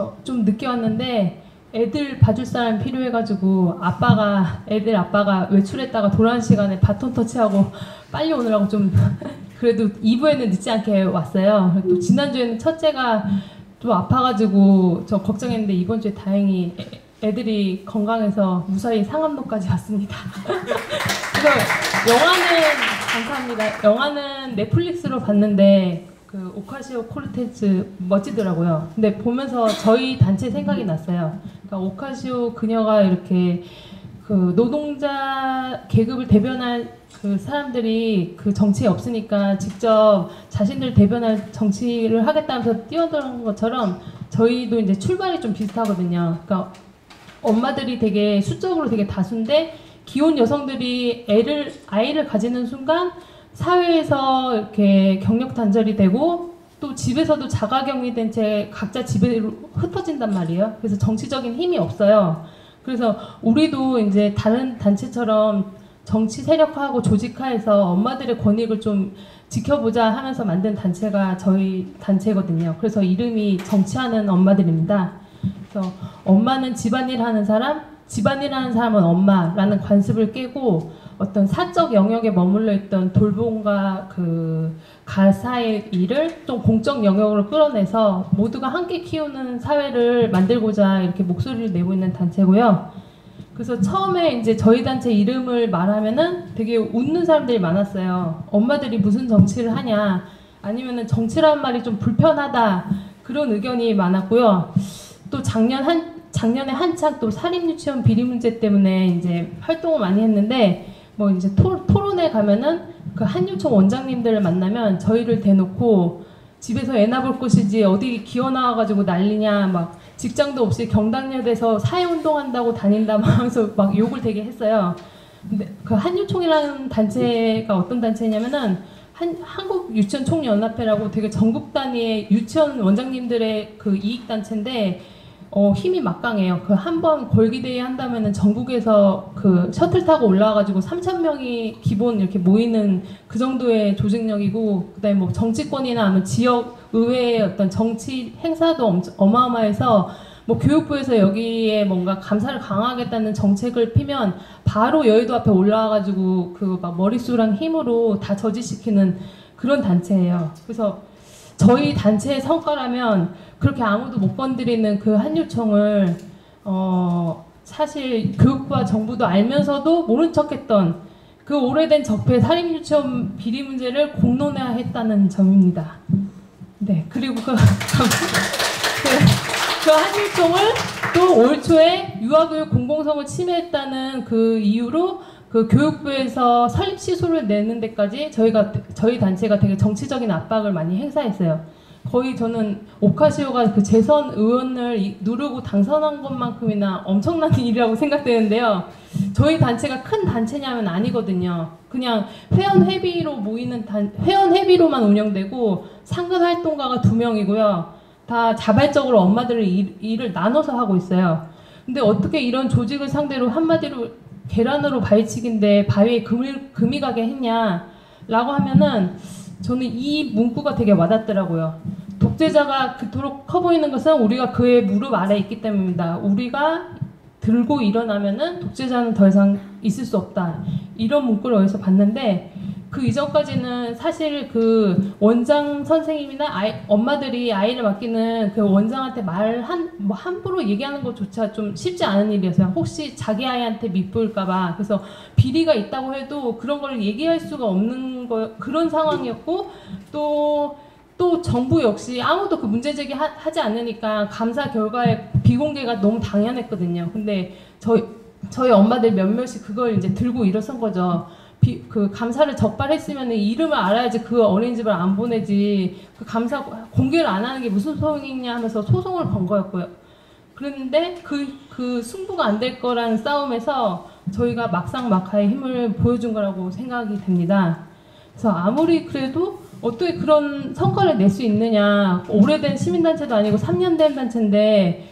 저 좀 늦게 왔는데 애들 봐줄 사람 필요해가지고 애들 아빠가 외출했다가 돌아온 시간에 바톤 터치하고 빨리 오느라고 좀 그래도 2부에는 늦지 않게 왔어요. 또 지난주에는 첫째가 좀 아파가지고 저 걱정했는데 이번 주에 다행히 애들이 건강해서 무사히 상암로까지 왔습니다. 그래서 영화는 감사합니다. 영화는 넷플릭스로 봤는데 그 오카시오 코르테즈 멋지더라고요. 근데 보면서 저희 단체 생각이 났어요. 그러니까 오카시오 그녀가 이렇게 그 노동자 계급을 대변할 그 사람들이 그 정치에 없으니까 직접 자신들 대변할 정치를 하겠다면서 뛰어든 것처럼 저희도 이제 출발이 좀 비슷하거든요. 그러니까 엄마들이 되게 수적으로 되게 다수인데 기혼 여성들이 아이를 가지는 순간 사회에서 이렇게 경력 단절이 되고 또 집에서도 자가격리 된 채 각자 집으로 흩어진단 말이에요. 그래서 정치적인 힘이 없어요. 그래서 우리도 이제 다른 단체처럼 정치 세력화하고 조직화해서 엄마들의 권익을 좀 지켜보자 하면서 만든 단체가 저희 단체거든요. 그래서 이름이 정치하는 엄마들입니다. 그래서 엄마는 집안일 하는 사람, 집안일 하는 사람은 엄마라는 관습을 깨고 어떤 사적 영역에 머물러 있던 돌봄과 그 가사의 일을 좀 공적 영역으로 끌어내서 모두가 함께 키우는 사회를 만들고자 이렇게 목소리를 내고 있는 단체고요. 그래서 처음에 이제 저희 단체 이름을 말하면은 되게 웃는 사람들이 많았어요. 엄마들이 무슨 정치를 하냐, 아니면은 정치라는 말이 좀 불편하다, 그런 의견이 많았고요. 또 작년에 한창 또 사립유치원 비리 문제 때문에 이제 활동을 많이 했는데 뭐 이제 토론회 가면은 그 한유총 원장님들을 만나면 저희를 대놓고 집에서 애나 볼 것이지 어디 기어 나와가지고 난리냐, 막 직장도 없이 경당여대에서 사회운동한다고 다닌다 막 하면서 막 욕을 되게 했어요. 근데 그 한유총이라는 단체가 어떤 단체냐면은 한국 유치원 총연합회라고 되게 전국 단위의 유치원 원장님들의 그 이익 단체인데 힘이 막강해요. 그 한 번 걸기데이 한다면은 전국에서 그 셔틀 타고 올라와가지고 3,000명이 기본 이렇게 모이는 그 정도의 조직력이고, 그다음에 뭐 정치권이나 아니면 지역 의회의 어떤 정치 행사도 어마어마해서 뭐 교육부에서 여기에 뭔가 감사를 강화하겠다는 정책을 피면 바로 여의도 앞에 올라와가지고 그 막 머릿수랑 힘으로 다 저지시키는 그런 단체예요. 그래서 저희 단체의 성과라면 그렇게 아무도 못 건드리는 그 한유총을 사실 교육부와 정부도 알면서도 모른 척했던 그 오래된 적폐 사립유치원 비리 문제를 공론화했다는 점입니다. 네, 그리고 그 한유총을 또 올 초에 유아교육 공공성을 침해했다는 그 이유로 그 교육부에서 설립 시소를 내는 데까지 저희 단체가 되게 정치적인 압박을 많이 행사했어요. 거의 저는 오카시오가 그 재선 의원을 누르고 당선한 것만큼이나 엄청난 일이라고 생각되는데요. 저희 단체가 큰 단체냐면 아니거든요. 그냥 회원 회비로 모이는 회원 회비로만 운영되고 상근 활동가가 2명이고요. 다 자발적으로 엄마들을 일을 나눠서 하고 있어요. 근데 어떻게 이런 조직을 상대로 한마디로 계란으로 바위치기인데 바위에 금이 가게 했냐라고 하면은 저는 이 문구가 되게 와닿더라고요. 독재자가 그토록 커 보이는 것은 우리가 그의 무릎 아래에 있기 때문입니다. 우리가 들고 일어나면은 독재자는 더 이상 있을 수 없다. 이런 문구를 어디서 봤는데 그 이전까지는 사실 그 원장 선생님이나 엄마들이 아이를 맡기는 그 원장한테 뭐 함부로 얘기하는 것조차 좀 쉽지 않은 일이었어요. 혹시 자기 아이한테 밉을까봐. 그래서 비리가 있다고 해도 그런 걸 얘기할 수가 없는 그런 상황이었고 또 정부 역시 아무도 그 문제 제기하지 않으니까 감사 결과의 비공개가 너무 당연했거든요. 근데 저희 엄마들 몇몇이 그걸 이제 들고 일어선 거죠. 그 감사를 적발했으면 이름을 알아야지 그 어린이집을 안 보내지, 그 감사 공개를 안 하는 게 무슨 소용이냐 하면서 소송을 건 거였고요. 그랬는데 그 승부가 안 될 거라는 싸움에서 저희가 막상막하의 힘을 보여준 거라고 생각이 됩니다. 그래서 아무리 그래도 어떻게 그런 성과를 낼 수 있느냐, 오래된 시민단체도 아니고 3년 된 단체인데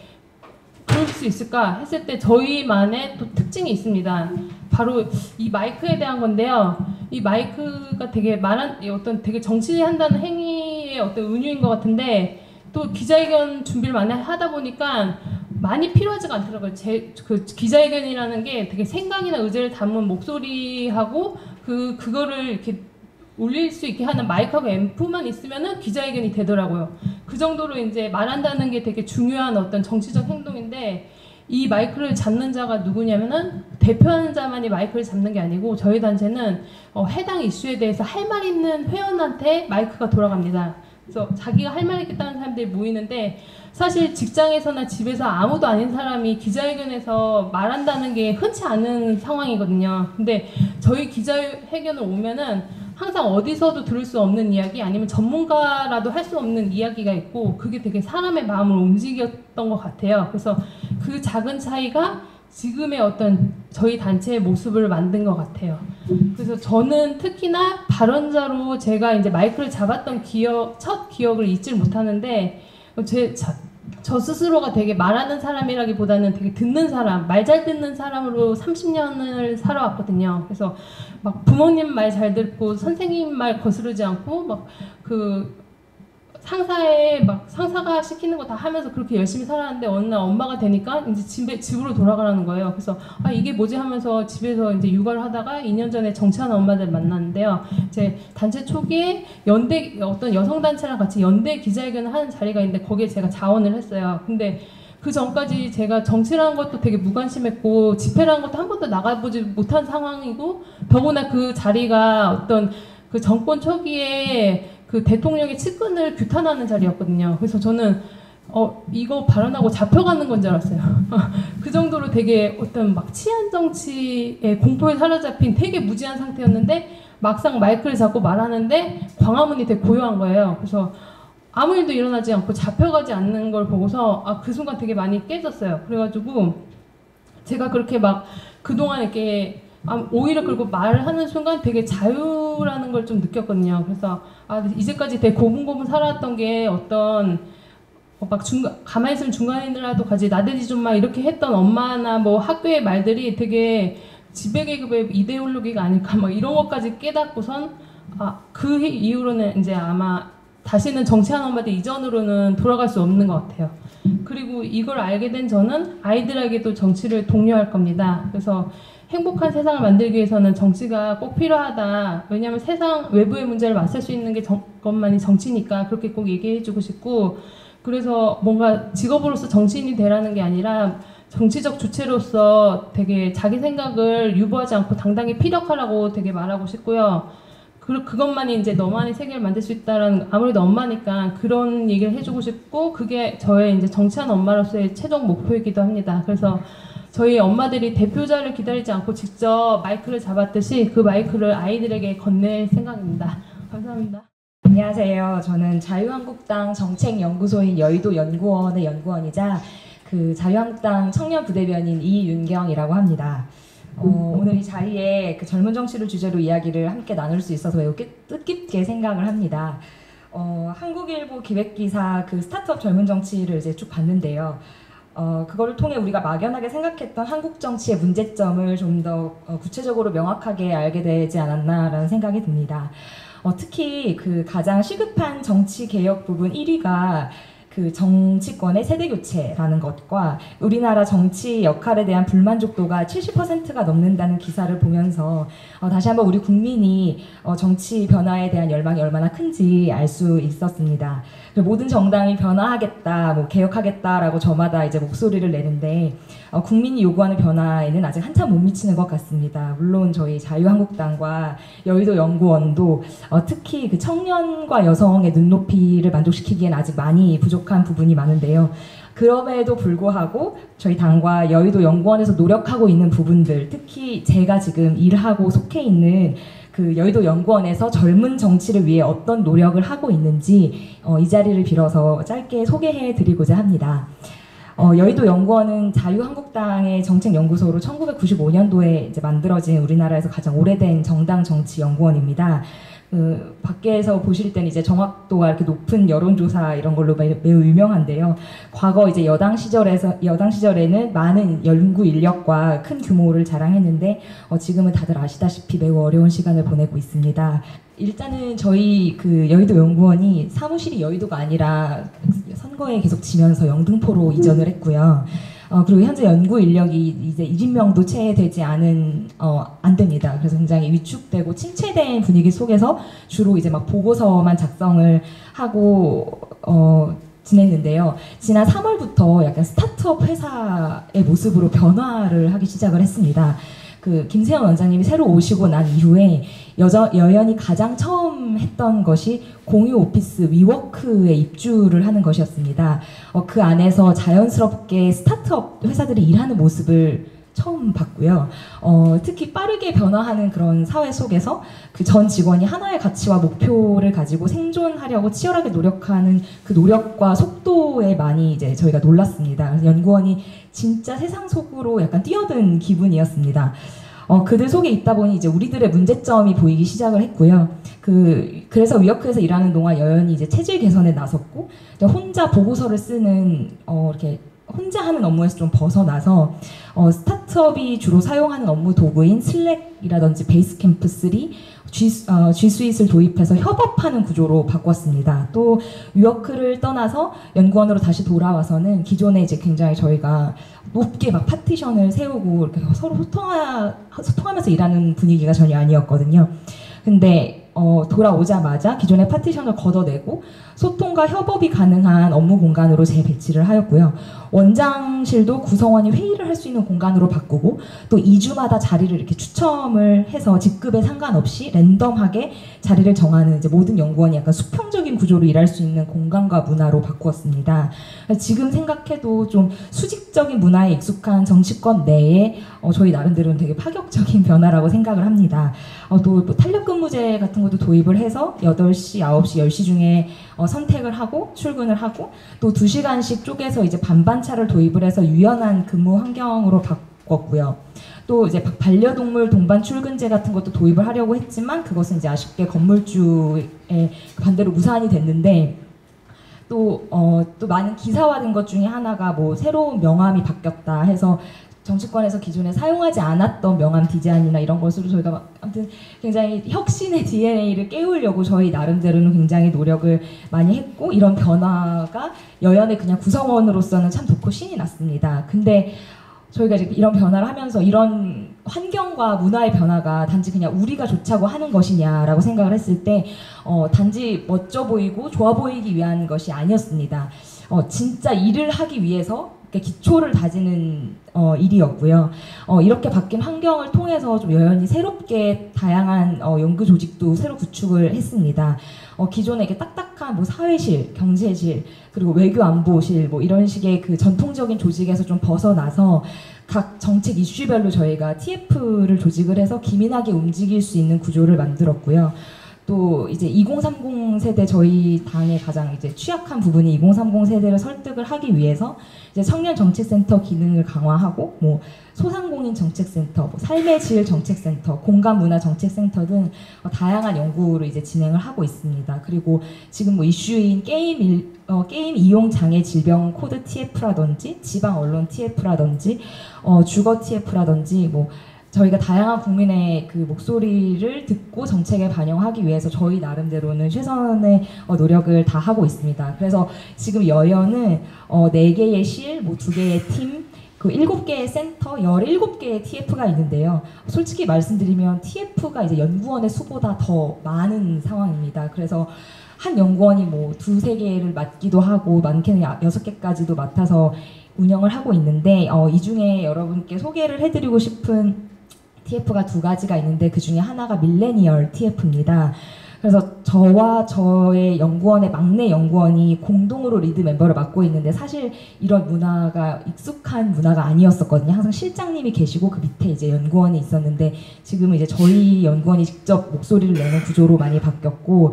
그럴 수 있을까 했을 때 저희만의 또 특징이 있습니다. 바로 이 마이크에 대한 건데요. 이 마이크가 되게 어떤 되게 정치한다는 행위의 어떤 은유인 것 같은데 또 기자회견 준비를 많이 하다 보니까 많이 필요하지가 않더라고요. 그 기자회견이라는 게 되게 생각이나 의지를 담은 목소리하고 그거를 이렇게 올릴 수 있게 하는 마이크하고 앰프만 있으면은 기자회견이 되더라고요. 그 정도로 이제 말한다는 게 되게 중요한 어떤 정치적 행동인데, 이 마이크를 잡는 자가 누구냐면은 대표하는 자만이 마이크를 잡는 게 아니고, 저희 단체는 해당 이슈에 대해서 할 말 있는 회원한테 마이크가 돌아갑니다. 그래서 자기가 할 말 있겠다는 사람들이 모이는데, 사실 직장에서나 집에서 아무도 아닌 사람이 기자회견에서 말한다는 게 흔치 않은 상황이거든요. 근데 저희 기자회견을 오면은 항상 어디서도 들을 수 없는 이야기, 아니면 전문가라도 할 수 없는 이야기가 있고, 그게 되게 사람의 마음을 움직였던 것 같아요. 그래서 그 작은 차이가 지금의 어떤 저희 단체의 모습을 만든 것 같아요. 그래서 저는 특히나 발언자로 제가 이제 마이크를 잡았던 첫 기억을 잊질 못하는데, 저 스스로가 되게 말하는 사람이라기보다는 되게 듣는 사람, 말 잘 듣는 사람으로 30년을 살아왔거든요. 그래서 막 부모님 말 잘 듣고 선생님 말 거스르지 않고 막 상사가 시키는 거 다 하면서 그렇게 열심히 살았는데, 어느 날 엄마가 되니까 이제 집으로 돌아가라는 거예요. 그래서 이게 뭐지 하면서 집에서 이제 육아를 하다가 2년 전에 정치하는 엄마들 만났는데요. 제 단체 초기에 어떤 여성 단체랑 같이 연대 기자회견을 하는 자리가 있는데, 거기에 제가 자원을 했어요. 근데 그 전까지 제가 정치라는 것도 되게 무관심했고, 집회라는 것도 한 번도 나가보지 못한 상황이고, 더구나 그 자리가 어떤 그 정권 초기에 그 대통령의 측근을 규탄하는 자리였거든요. 그래서 저는 이거 발언하고 잡혀가는 건 줄 알았어요. 그 정도로 되게 어떤 막 치안 정치의 공포에 사로잡힌 되게 무지한 상태였는데, 막상 마이크를 잡고 말하는데 광화문이 되게 고요한 거예요. 그래서 아무 일도 일어나지 않고 잡혀가지 않는 걸 보고서 그 순간 되게 많이 깨졌어요. 그래가지고 제가 그렇게 막 그동안 이렇게 오히려 그리고 말을 하는 순간 되게 자유라는 걸 좀 느꼈거든요. 그래서 이제까지 되게 고분고분 살아왔던 게 어떤 막 가만히 있으면 중간인이라도 가지 나대지 좀 마 이렇게 했던 엄마나 뭐 학교의 말들이 되게 지배계급의 이데올로기가 아닐까 막 이런 것까지 깨닫고선 그 이후로는 이제 아마 다시는 정치하는 엄마들 이전으로는 돌아갈 수 없는 것 같아요. 그리고 이걸 알게 된 저는 아이들에게도 정치를 독려할 겁니다. 그래서 행복한 세상을 만들기 위해서는 정치가 꼭 필요하다. 왜냐하면 세상 외부의 문제를 맞설 수 있는 것만이 정치니까 그렇게 꼭 얘기해주고 싶고, 그래서 뭔가 직업으로서 정치인이 되라는 게 아니라 정치적 주체로서 되게 자기 생각을 유보하지 않고 당당히 피력하라고 되게 말하고 싶고요. 그것만이 이제 너만의 세계를 만들 수 있다라는, 아무래도 엄마니까 그런 얘기를 해주고 싶고, 그게 저의 이제 정치하는 엄마로서의 최종 목표이기도 합니다. 그래서 저희 엄마들이 대표자를 기다리지 않고 직접 마이크를 잡았듯이 그 마이크를 아이들에게 건넬 생각입니다. 감사합니다. 안녕하세요. 저는 자유한국당 정책연구소인 여의도 연구원의 연구원이자 그 자유한국당 청년 부대변인 이윤경이라고 합니다. 오늘 이 자리에 그 젊은 정치를 주제로 이야기를 함께 나눌 수 있어서 매우 뜻깊게 생각을 합니다. 한국일보 기획기사 그 스타트업 젊은 정치를 이제 쭉 봤는데요. 그거를 통해 우리가 막연하게 생각했던 한국 정치의 문제점을 좀 더 구체적으로 명확하게 알게 되지 않았나라는 생각이 듭니다. 특히 그 가장 시급한 정치 개혁 부분 1위가 그 정치권의 세대 교체라는 것과 우리나라 정치 역할에 대한 불만족도가 70%가 넘는다는 기사를 보면서 다시 한번 우리 국민이 정치 변화에 대한 열망이 얼마나 큰지 알 수 있었습니다. 모든 정당이 변화하겠다, 뭐 개혁하겠다라고 저마다 이제 목소리를 내는데 국민이 요구하는 변화에는 아직 한참 못 미치는 것 같습니다. 물론 저희 자유한국당과 여의도 연구원도 특히 그 청년과 여성의 눈높이를 만족시키기엔 아직 많이 부족한 부분이 많은데요. 그럼에도 불구하고 저희 당과 여의도 연구원에서 노력하고 있는 부분들, 특히 제가 지금 일하고 속해 있는 그 여의도 연구원에서 젊은 정치를 위해 어떤 노력을 하고 있는지 이 자리를 빌어서 짧게 소개해 드리고자 합니다. 여의도 연구원은 자유한국당의 정책연구소로 1995년도에 이제 만들어진 우리나라에서 가장 오래된 정당 정치 연구원입니다. 밖에서 보실 때는 이제 정확도가 이렇게 높은 여론조사 이런 걸로 매우 유명한데요. 과거 이제 여당 시절에는 많은 연구 인력과 큰 규모를 자랑했는데 지금은 다들 아시다시피 매우 어려운 시간을 보내고 있습니다. 일단은 저희 그 여의도 연구원이 사무실이 여의도가 아니라 선거에 계속 지면서 영등포로 이전을 했고요. 그리고 현재 연구 인력이 이제 1인명도 채 되지 안 됩니다. 그래서 굉장히 위축되고 침체된 분위기 속에서 주로 이제 막 보고서만 작성을 하고 지냈는데요. 지난 3월부터 약간 스타트업 회사의 모습으로 변화를 하기 시작을 했습니다. 그 김세현 원장님이 새로 오시고 난 이후에 여연이 가장 처음 했던 것이 공유 오피스 위워크에 입주를 하는 것이었습니다. 그 안에서 자연스럽게 스타트업 회사들이 일하는 모습을 처음 봤고요. 특히 빠르게 변화하는 그런 사회 속에서 그 전 직원이 하나의 가치와 목표를 가지고 생존하려고 치열하게 노력하는 그 노력과 속도에 많이 이제 저희가 놀랐습니다. 그래서 연구원이 진짜 세상 속으로 약간 뛰어든 기분이었습니다. 그들 속에 있다 보니 이제 우리들의 문제점이 보이기 시작을 했고요. 그래서 위워크에서 일하는 동안 여연이 이제 체질 개선에 나섰고, 혼자 보고서를 쓰는, 이렇게 혼자 하는 업무에서 좀 벗어나서, 스타트업이 주로 사용하는 업무 도구인 슬랙이라든지 베이스캠프 3, G 스윗을 도입해서 협업하는 구조로 바꿨습니다. 또 위워크를 떠나서 연구원으로 다시 돌아와서는 기존에 이제 굉장히 저희가 높게 막 파티션을 세우고 이렇게 서로 소통하면서 일하는 분위기가 전혀 아니었거든요. 근데 돌아오자마자 기존의 파티션을 걷어내고 소통과 협업이 가능한 업무 공간으로 재배치를 하였고요. 원장실도 구성원이 회의를 할 수 있는 공간으로 바꾸고, 또 2주마다 자리를 이렇게 추첨을 해서 직급에 상관없이 랜덤하게 자리를 정하는 이제 모든 연구원이 약간 수평적인 구조로 일할 수 있는 공간과 문화로 바꾸었습니다. 지금 생각해도 좀 수직적인 문화에 익숙한 정치권 내에 저희 나름대로는 되게 파격적인 변화라고 생각을 합니다. 또 탄력근무제 같은 것도 도입을 해서 8시, 9시, 10시 중에 선택을 하고 출근을 하고, 또 2시간씩 쪼개서 이제 반반차를 도입을 해서 유연한 근무 환경으로 바꿨고요. 또 이제 반려동물 동반 출근제 같은 것도 도입을 하려고 했지만 그것은 이제 아쉽게 건물주의 반대로 무산이 됐는데, 또 많은 기사화된 것 중에 하나가 뭐 새로운 명함이 바뀌었다 해서 정치권에서 기존에 사용하지 않았던 명함 디자인이나 이런 것으로 저희가 아무튼 굉장히 혁신의 DNA를 깨우려고 저희 나름대로는 굉장히 노력을 많이 했고, 이런 변화가 여연의 그냥 구성원으로서는 참 좋고 신이 났습니다. 근데 저희가 이제 이런 변화를 하면서 이런 환경과 문화의 변화가 단지 그냥 우리가 좋자고 하는 것이냐라고 생각을 했을 때 단지 멋져 보이고 좋아 보이기 위한 것이 아니었습니다. 진짜 일을 하기 위해서 기초를 다지는 일이었고요. 이렇게 바뀐 환경을 통해서 좀 여연히 새롭게 다양한 연구 조직도 새로 구축을 했습니다. 기존에 이렇게 딱딱한 뭐 사회실, 경제실, 그리고 외교안보실 뭐 이런 식의 그 전통적인 조직에서 좀 벗어나서 각 정책 이슈별로 저희가 TF를 조직을 해서 기민하게 움직일 수 있는 구조를 만들었고요. 또 이제 2030 세대 저희 당의 가장 이제 취약한 부분이 2030 세대를 설득을 하기 위해서 이제 청년 정책센터 기능을 강화하고, 뭐 소상공인 정책센터, 뭐 삶의 질 정책센터, 공간 문화 정책센터 등 다양한 연구를 이제 진행을 하고 있습니다. 그리고 지금 뭐 이슈인 게임 이용 장애 질병 코드 TF라든지 지방 언론 TF라든지 주거 TF라든지 뭐 저희가 다양한 국민의 그 목소리를 듣고 정책에 반영하기 위해서 저희 나름대로는 최선의 노력을 다 하고 있습니다. 그래서 지금 여연은 4개의 실, 뭐 2개의 팀, 그 7개의 센터, 17개의 TF가 있는데요. 솔직히 말씀드리면 TF가 이제 연구원의 수보다 더 많은 상황입니다. 그래서 한 연구원이 뭐 2-3개를 맡기도 하고 많게는 6개까지도 맡아서 운영을 하고 있는데, 이 중에 여러분께 소개를 해드리고 싶은 TF가 2가지가 있는데, 그 중에 하나가 밀레니얼 TF입니다. 그래서 저와 저의 연구원의 막내 연구원이 공동으로 리드 멤버를 맡고 있는데, 사실 이런 문화가 익숙한 문화가 아니었었거든요. 항상 실장님이 계시고 그 밑에 이제 연구원이 있었는데, 지금은 이제 저희 연구원이 직접 목소리를 내는 구조로 많이 바뀌었고,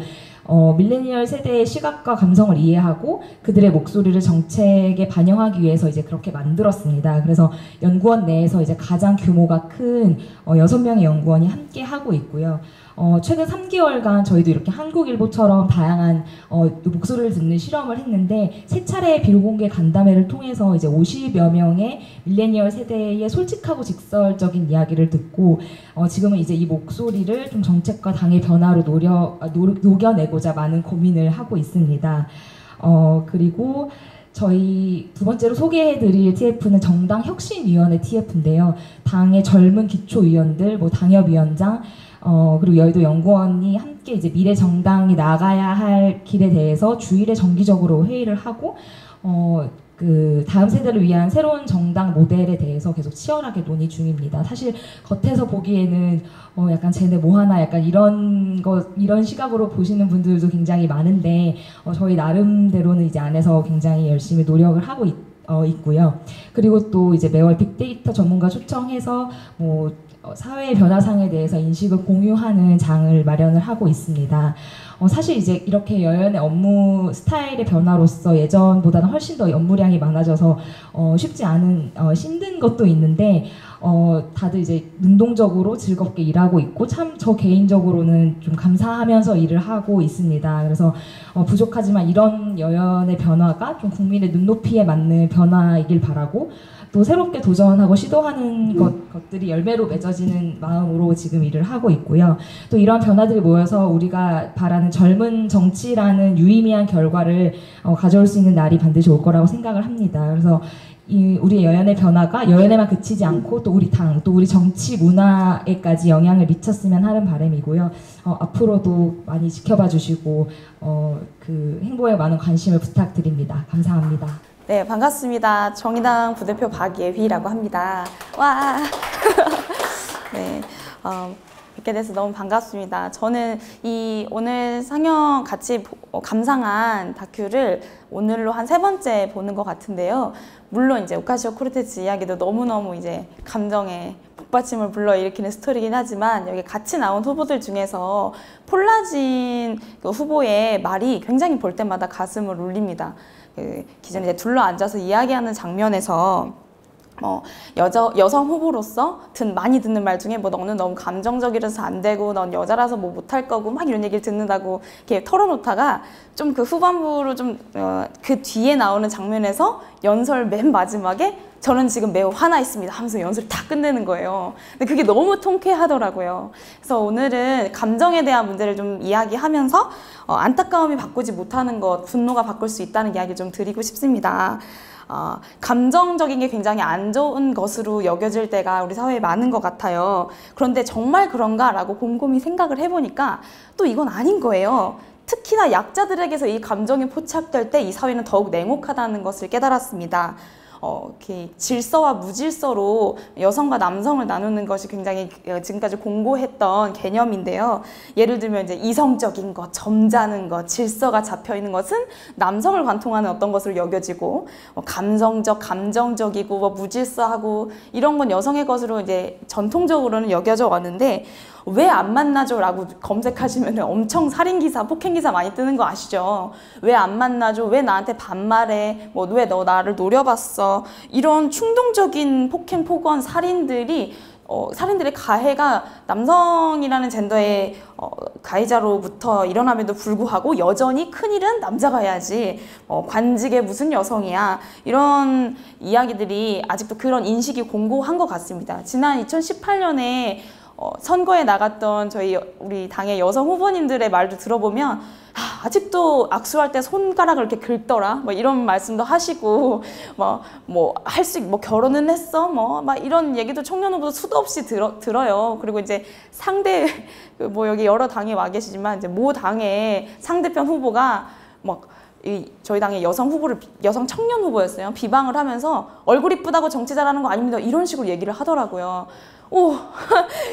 밀레니얼 세대의 시각과 감성을 이해하고 그들의 목소리를 정책에 반영하기 위해서 이제 그렇게 만들었습니다. 그래서 연구원 내에서 이제 가장 규모가 큰 6명의 연구원이 함께 하고 있고요. 최근 3개월간 저희도 이렇게 한국일보처럼 다양한 목소리를 듣는 실험을 했는데, 3차례의 비공개 간담회를 통해서 이제 50여 명의 밀레니얼 세대의 솔직하고 직설적인 이야기를 듣고, 지금은 이제 이 목소리를 좀 정책과 당의 변화로 녹여내고자 많은 고민을 하고 있습니다. 그리고 저희 두 번째로 소개해드릴 TF는 정당혁신위원회 TF인데요. 당의 젊은 기초위원들, 뭐 당협위원장, 그리고 여의도 연구원이 함께 이제 미래 정당이 나가야 할 길에 대해서 주일에 정기적으로 회의를 하고, 그 다음 세대를 위한 새로운 정당 모델에 대해서 계속 치열하게 논의 중입니다. 사실 겉에서 보기에는 약간 쟤네 뭐하나 약간 이런 시각으로 보시는 분들도 굉장히 많은데 저희 나름대로는 이제 안에서 굉장히 열심히 노력을 하고 있고요. 그리고 또 이제 매월 빅데이터 전문가 초청해서 뭐 사회의 변화상에 대해서 인식을 공유하는 장을 마련을 하고 있습니다. 사실 이제 이렇게 여연의 업무 스타일의 변화로서 예전보다는 훨씬 더 업무량이 많아져서 쉽지 않은 힘든 것도 있는데 다들 이제 능동적으로 즐겁게 일하고 있고 참 저 개인적으로는 좀 감사하면서 일을 하고 있습니다. 그래서 부족하지만 이런 여연의 변화가 좀 국민의 눈높이에 맞는 변화이길 바라고 또 새롭게 도전하고 시도하는 것들이 열매로 맺어지는 마음으로 지금 일을 하고 있고요. 또 이런 변화들이 모여서 우리가 바라는 젊은 정치라는 유의미한 결과를 가져올 수 있는 날이 반드시 올 거라고 생각을 합니다. 그래서 우리의 여연의 변화가 여연에만 그치지 않고 또 우리 당, 또 우리 정치 문화에까지 영향을 미쳤으면 하는 바람이고요. 앞으로도 많이 지켜봐 주시고 그 행보에 많은 관심을 부탁드립니다. 감사합니다. 네, 반갑습니다. 정의당 부대표 박예휘라고 합니다. 와. 네, 뵙게 돼서 너무 반갑습니다. 저는 이 오늘 상영 같이 감상한 다큐를 오늘로 한 3번째 보는 것 같은데요. 물론 이제 오카시오 코르테즈 이야기도 너무너무 이제 감정에 복받침을 불러일으키는 스토리긴 하지만 여기 같이 나온 후보들 중에서 폴라진 그 후보의 말이 굉장히 볼 때마다 가슴을 울립니다. 그 기존에 이제 둘러 앉아서 이야기하는 장면에서 여성 후보로서 많이 듣는 말 중에 뭐 너는 너무 감정적이라서 안 되고 넌 여자라서 뭐 못할 거고 막 이런 얘기를 듣는다고 이렇게 털어놓다가 좀 그 후반부로 좀 그 뒤에 나오는 장면에서 연설 맨 마지막에 저는 지금 매우 화나 있습니다 하면서 연설을 다 끝내는 거예요. 근데 그게 너무 통쾌하더라고요. 그래서 오늘은 감정에 대한 문제를 좀 이야기하면서 안타까움이 바꾸지 못하는 것, 분노가 바꿀 수 있다는 이야기를 좀 드리고 싶습니다. 감정적인 게 굉장히 안 좋은 것으로 여겨질 때가 우리 사회에 많은 것 같아요. 그런데 정말 그런가라고 곰곰이 생각을 해보니까 또 이건 아닌 거예요. 특히나 약자들에게서 이 감정이 포착될 때 이 사회는 더욱 냉혹하다는 것을 깨달았습니다. 이렇게 질서와 무질서로 여성과 남성을 나누는 것이 굉장히 지금까지 공고했던 개념인데요. 예를 들면 이제 이성적인 것, 점잖은 것, 질서가 잡혀 있는 것은 남성을 관통하는 어떤 것으로 여겨지고 감성적, 감정적이고 무질서하고 이런 건 여성의 것으로 이제 전통적으로는 여겨져 왔는데 왜 안 만나죠? 라고 검색하시면 엄청 살인기사, 폭행기사 많이 뜨는 거 아시죠? 왜 안 만나죠? 왜 나한테 반말해? 뭐 왜 너 나를 노려봤어? 이런 충동적인 폭행, 폭언, 살인들의 가해가 남성이라는 젠더의 가해자로부터 일어남에도 불구하고 여전히 큰일은 남자가 해야지 관직에 무슨 여성이야 이런 이야기들이 아직도 그런 인식이 공고한 것 같습니다. 지난 2018년에 선거에 나갔던 우리 당의 여성 후보님들의 말도 들어보면 아직도 악수할 때 손가락을 이렇게 긁더라 뭐 이런 말씀도 하시고 결혼은 했어 막 이런 얘기도 청년 후보도 수도 없이 들어요. 그리고 이제 여기 여러 당에 와 계시지만 이제 모 당의 상대편 후보가 저희 당의 여성 청년 후보였어요. 비방을 하면서 얼굴 이쁘다고 정치 잘하는 거 아닙니다. 이런 식으로 얘기를 하더라고요.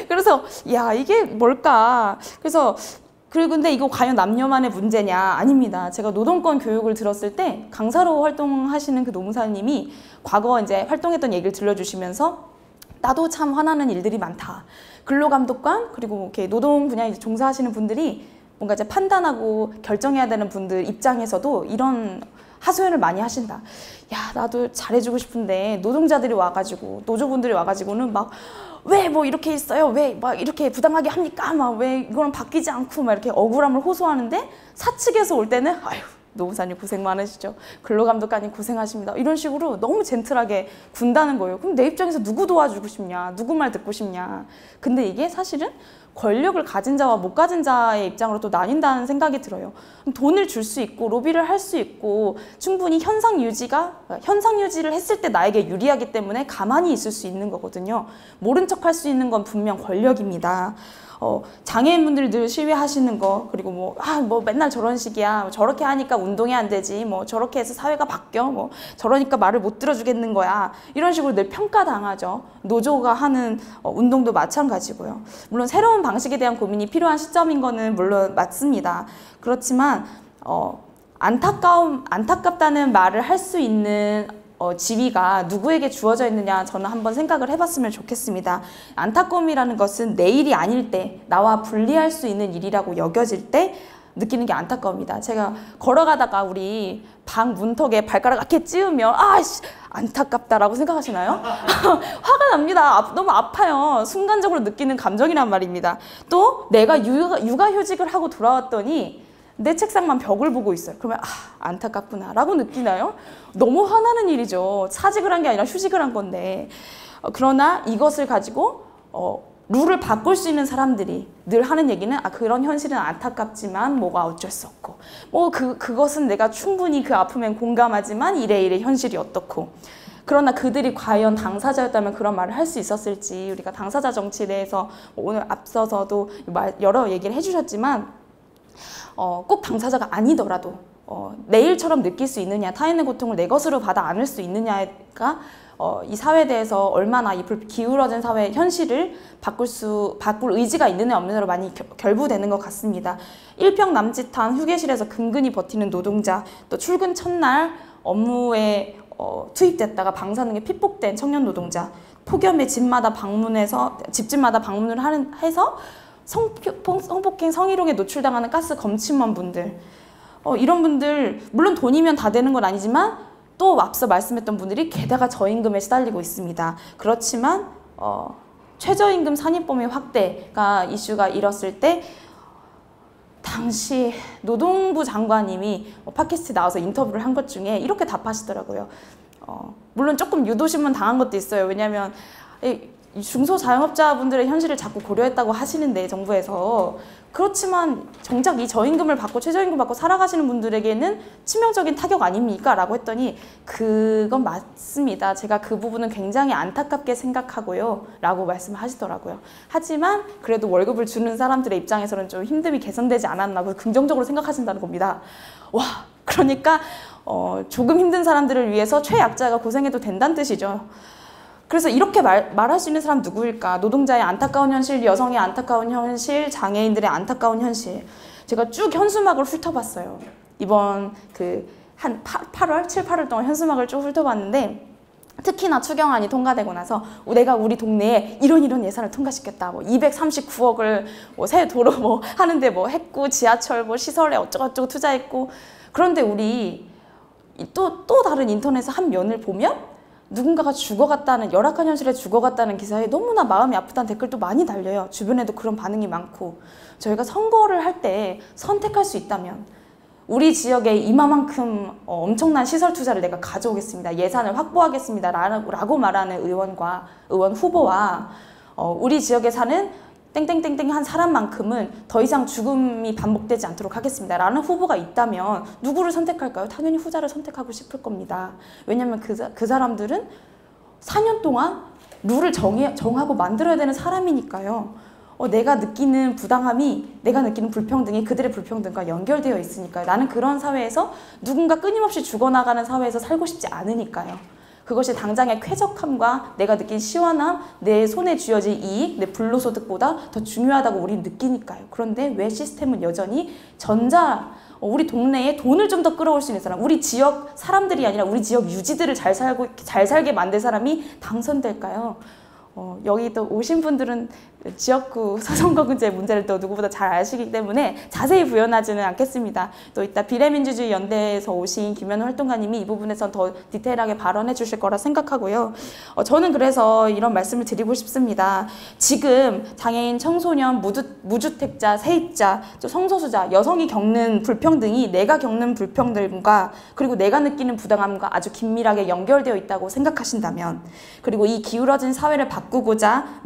그래서 야 이게 뭘까? 근데 이거 과연 남녀만의 문제냐? 아닙니다. 제가 노동권 교육을 들었을 때 강사로 활동하시는 그 노무사님이 과거 이제 활동했던 얘기를 들려주시면서 나도 참 화나는 일들이 많다. 근로감독관 그리고 이렇게 노동 분야에 종사하시는 분들이 뭔가 이제 판단하고 결정해야 되는 분들 입장에서도 이런 하소연을 많이 하신다. 야 나도 잘해주고 싶은데 노동자들이 와가지고 노조분들이 와가지고는 왜 이렇게 있어요? 왜 이렇게 부당하게 합니까? 왜 이거는 바뀌지 않고 이렇게 억울함을 호소하는데 사측에서 올 때는 아유 노무사님 고생 많으시죠. 근로감독관님 고생하십니다. 이런 식으로 너무 젠틀하게 군다는 거예요. 그럼 내 입장에서 누구 도와주고 싶냐? 누구 말 듣고 싶냐? 근데 이게 사실은 권력을 가진 자와 못 가진 자의 입장으로 또 나뉜다는 생각이 들어요. 돈을 줄 수 있고 로비를 할 수 있고 충분히 현상 유지를 했을 때 나에게 유리하기 때문에 가만히 있을 수 있는 거거든요. 모른 척 할 수 있는 건 분명 권력입니다. 장애인분들이 늘 시위하시는 거, 그리고 뭐 맨날 저런 식이야, 저렇게 하니까 운동이 안 되지, 뭐 저렇게 해서 사회가 바뀌어, 뭐 저러니까 말을 못 들어주겠는 거야, 이런 식으로 늘 평가당하죠. 노조가 하는 운동도 마찬가지고요. 물론 새로운 방식에 대한 고민이 필요한 시점인 거는 물론 맞습니다. 그렇지만 안타깝다는 말을 할 수 있는 지위가 누구에게 주어져 있느냐, 저는 한번 생각을 해봤으면 좋겠습니다. 안타까움이라는 것은 내 일이 아닐 때, 나와 분리할 수 있는 일이라고 여겨질 때 느끼는 게 안타까움이다. 제가 걸어가다가 우리 방 문턱에 발가락 이렇게 찌우면 안타깝다라고 생각하시나요? 화가 납니다. 너무 아파요. 순간적으로 느끼는 감정이란 말입니다. 또 내가 육아휴직을 하고 돌아왔더니 내 책상만 벽을 보고 있어요. 그러면 안타깝구나 라고 느끼나요? 너무 화나는 일이죠. 사직을 한 게 아니라 휴직을 한 건데. 그러나 이것을 가지고 룰을 바꿀 수 있는 사람들이 늘 하는 얘기는 그런 현실은 안타깝지만 뭐가 어쩔 수 없고, 그것은 내가 충분히 그 아픔엔 공감하지만 이래 현실이 어떻고. 그러나 그들이 과연 당사자였다면 그런 말을 할 수 있었을지, 우리가 당사자 정치에 대해서 오늘 앞서서도 여러 얘기를 해주셨지만 꼭 당사자가 아니더라도 내 일처럼 느낄 수 있느냐, 타인의 고통을 내 것으로 받아 안을 수 있느냐가 이 사회에 대해서 얼마나 이 기울어진 사회의 현실을 바꿀 의지가 있느냐 없느냐로 많이 결부되는 것 같습니다. 일평남짓한 휴게실에서 근근히 버티는 노동자, 또 출근 첫날 업무에 투입됐다가 방사능에 핍복된 청년 노동자, 폭염에 집집마다 방문을 해서 성폭행, 성희롱에 노출당하는 가스 검침원 분들, 이런 분들 물론 돈이면 다 되는 건 아니지만 또 앞서 말씀했던 분들이 게다가 저임금에 시달리고 있습니다. 그렇지만 최저임금 산입범위 확대가 이슈가 일었을 때 당시 노동부 장관님이 팟캐스트에 나와서 인터뷰를 한 것 중에 이렇게 답하시더라고요. 물론 조금 유도신문 당한 것도 있어요. 왜냐하면 중소자영업자분들의 현실을 자꾸 고려했다고 하시는데 정부에서, 그렇지만 정작 이 저임금을 받고 최저임금 받고 살아가시는 분들에게는 치명적인 타격 아닙니까? 라고 했더니 그건 맞습니다. 제가 그 부분은 굉장히 안타깝게 생각하고요 라고 말씀을 하시더라고요. 하지만 그래도 월급을 주는 사람들의 입장에서는 좀 힘듦이 개선되지 않았나, 긍정적으로 생각하신다는 겁니다. 그러니까 조금 힘든 사람들을 위해서 최약자가 고생해도 된다는 뜻이죠. 그래서 이렇게 말할 수 있는 사람 누구일까? 노동자의 안타까운 현실, 여성의 안타까운 현실, 장애인들의 안타까운 현실. 제가 쭉 현수막을 훑어봤어요. 이번 한 8월, 7, 8월 동안 현수막을 쭉 훑어봤는데, 특히나 추경안이 통과되고 나서 내가 우리 동네에 이런 예산을 통과시켰다. 239억을 새 도로 하는데 했고, 지하철 시설에 어쩌고저쩌고 투자했고. 그런데 우리 또 다른 인터넷의 한 면을 보면 누군가가 죽어갔다는, 열악한 현실에 죽어갔다는 기사에 너무나 마음이 아프다는 댓글도 많이 달려요. 주변에도 그런 반응이 많고. 저희가 선거를 할 때 선택할 수 있다면 우리 지역에 이만큼 엄청난 시설 투자를 내가 가져오겠습니다, 예산을 확보하겠습니다 라고 말하는 의원 후보와 우리 지역에 사는 땡땡땡땡 한 사람만큼은 더 이상 죽음이 반복되지 않도록 하겠습니다 라는 후보가 있다면 누구를 선택할까요? 당연히 후자를 선택하고 싶을 겁니다. 왜냐하면 그 사람들은 4년 동안 룰을 정하고 만들어야 되는 사람이니까요. 내가 느끼는 부당함이, 내가 느끼는 불평등이 그들의 불평등과 연결되어 있으니까요. 나는 그런 사회에서 누군가 끊임없이 죽어나가는 사회에서 살고 싶지 않으니까요. 그것이 당장의 쾌적함과 내가 느낀 시원함, 내 손에 쥐어질 이익, 내 불로소득보다 더 중요하다고 우린 느끼니까요. 그런데 왜 시스템은 여전히 우리 동네에 돈을 좀 더 끌어올 수 있는 사람, 우리 지역 사람들이 아니라 우리 지역 유지들을 잘 살게 만들 사람이 당선될까요? 여기 또 오신 분들은 지역구 소선거구제 문제를 또 누구보다 잘 아시기 때문에 자세히 부연하지는 않겠습니다. 또 이따 비례민주주의 연대에서 오신 김현우 활동가님이 이 부분에서 더 디테일하게 발언해 주실 거라 생각하고요. 저는 그래서 이런 말씀을 드리고 싶습니다. 지금 장애인, 청소년, 무주택자, 세입자, 또 성소수자, 여성이 겪는 불평등이 내가 겪는 불평등과 그리고 내가 느끼는 부당함과 아주 긴밀하게 연결되어 있다고 생각하신다면, 그리고 이 기울어진 사회를 바꾸고자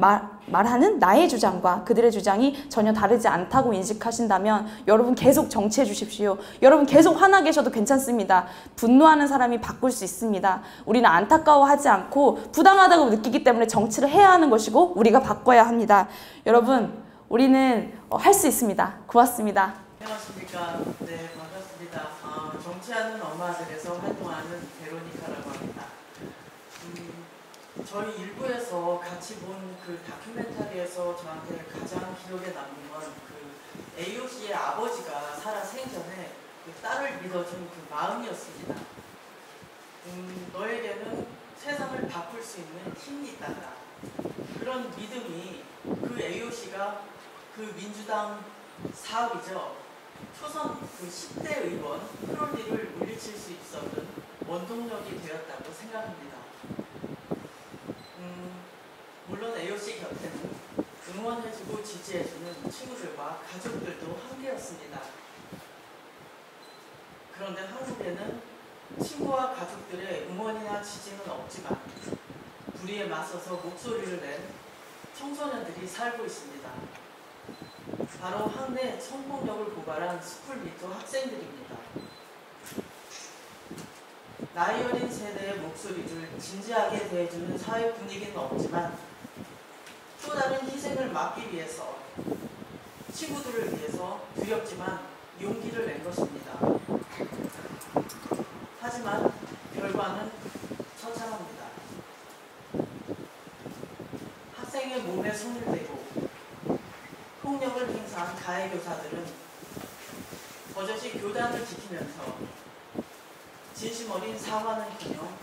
말하는 나의 주장과 그들의 주장이 전혀 다르지 않다고 인식하신다면 여러분 계속 정치해 주십시오. 여러분 계속 화나 계셔도 괜찮습니다. 분노하는 사람이 바꿀 수 있습니다. 우리는 안타까워하지 않고 부당하다고 느끼기 때문에 정치를 해야 하는 것이고 우리가 바꿔야 합니다. 여러분 우리는 할 수 있습니다. 고맙습니다. 안녕하십니까. 네, 반갑습니다. 정치하는 엄마들에서 활동하는 베로니카라고 합니다. 저희 일부에서 같이 본 그 다큐멘터리에서 저한테 가장 기억에 남는 건 그 AOC의 아버지가 살아 생전에 그 딸을 믿어준 그 마음이었습니다. 너에게는 세상을 바꿀 수 있는 힘이 있다. 그런 믿음이 그 AOC가 그 민주당 사업이죠. 초선 그 10대 의원 크롤리를 물리칠 수 있었던 원동력이 되었다고 생각합니다. 물론 AOC 곁에는 응원해주고 지지해주는 친구들과 가족들도 함께였습니다. 그런데 한국에는 친구와 가족들의 응원이나 지지는 없지만 불의에 맞서서 목소리를 낸 청소년들이 살고 있습니다. 바로 학내 성폭력을 고발한 스쿨미투 학생들입니다. 나이 어린 세대의 목소리를 진지하게 대해주는 사회 분위기는 없지만 또 다른 희생을 막기 위해서 친구들을 위해서 두렵지만 용기를 낸 것입니다. 하지만 결과는 처참합니다. 학생의 몸에 손을 대고 폭력을 행사한 가해교사들은 버젓이 교단을 지키면서 진심 어린 사과는커녕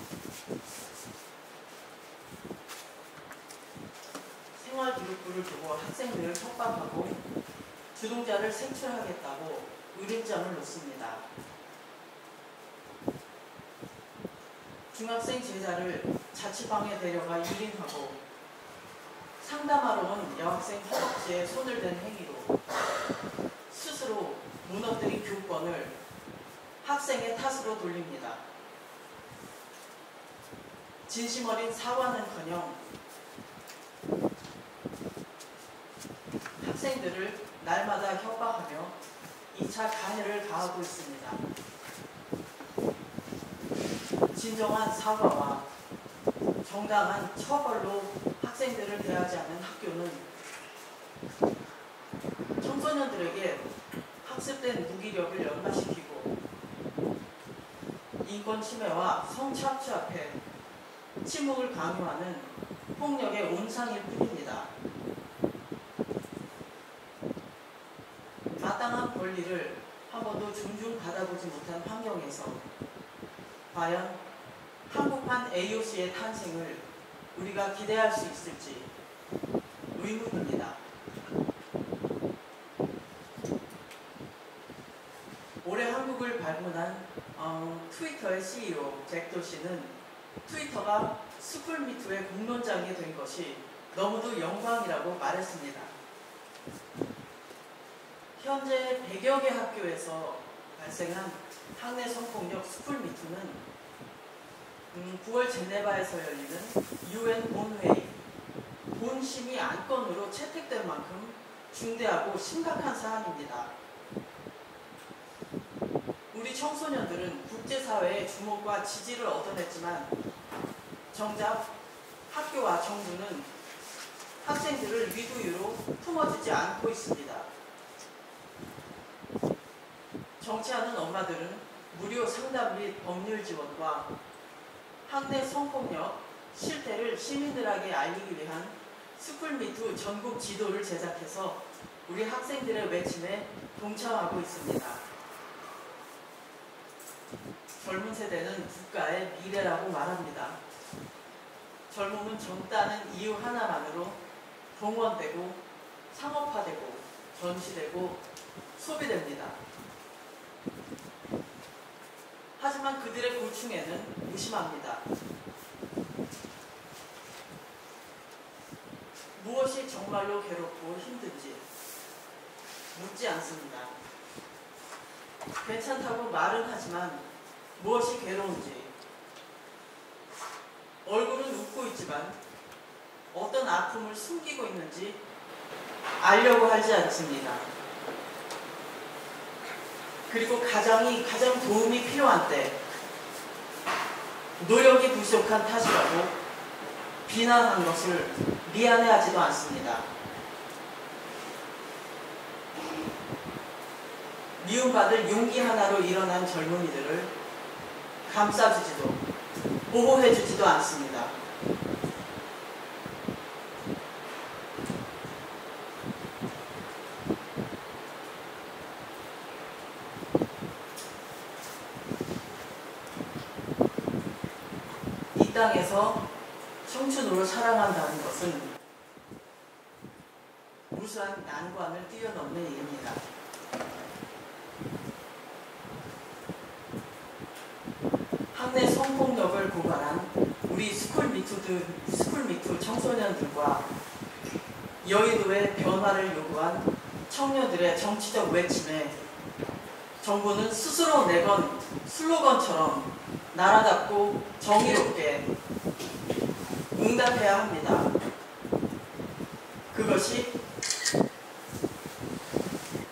생활기록부를 두고 학생들을 협박하고 주동자를 색출하겠다고 으름장을 놓습니다. 중학생 제자를 자취방에 데려가 유린하고 상담하러 온 여학생 허벅지에 손을 댄 행위로 스스로 무너뜨린 교권을 학생의 탓으로 돌립니다. 진심 어린 사과는커녕 학생들을 날마다 협박하며 2차 가해를 가하고 있습니다. 진정한 사과와 정당한 처벌로 학생들을 대하지 않는 학교는 청소년들에게 학습된 무기력을 연마시키고 인권 침해와 성착취 앞에 침묵을 강요하는 폭력의 온상일 뿐입니다. 마땅한 권리를 한 번도 존중받아보지 못한 환경에서 과연 한국판 AOC의 탄생을 우리가 기대할 수 있을지 의문입니다. 올해 한국을 방문한 트위터의 CEO 잭 도시는 트위터가 스쿨미투의 공론장이 된 것이 너무도 영광이라고 말했습니다. 현재 100여 개 학교에서 발생한 학내 성폭력 스쿨미투는 9월 제네바에서 열리는 UN 본회의, 본심의 안건으로 채택될 만큼 중대하고 심각한 사안입니다. 우리 청소년들은 국제사회의 주목과 지지를 얻어냈지만 정작 학교와 정부는 학생들을 위구유로 품어주지 않고 있습니다. 정치하는 엄마들은 무료 상담 및 법률 지원과 학내 성폭력 실태를 시민들에게 알리기 위한 스쿨미투 전국 지도를 제작해서 우리 학생들의 외침에 동참하고 있습니다. 젊은 세대는 국가의 미래라고 말합니다. 젊음은 젊다는 이유 하나만으로 동원되고 상업화되고 전시되고 소비됩니다. 하지만 그들의 고충에는 무심합니다. 무엇이 정말로 괴롭고 힘든지 묻지 않습니다. 괜찮다고 말은 하지만 무엇이 괴로운지 얼굴은 웃고 있지만 어떤 아픔을 숨기고 있는지 알려고 하지 않습니다. 그리고 가장 도움이 필요한 때 노력이 부족한 탓이라고 비난한 것을 미안해하지도 않습니다. 미움받을 용기 하나로 일어난 젊은이들을 감싸주지도 보호해주지도 않습니다. 이 땅에서 청춘으로 살아간다는 것은 무수한 난관을 뛰어넘는 일입니다. 학내 성폭력을 고발한 우리 스쿨미투 청소년들과 여의도의 변화를 요구한 청년들의 정치적 외침에 정부는 스스로 내건 슬로건처럼 나라답고 정의롭게 응답해야 합니다. 그것이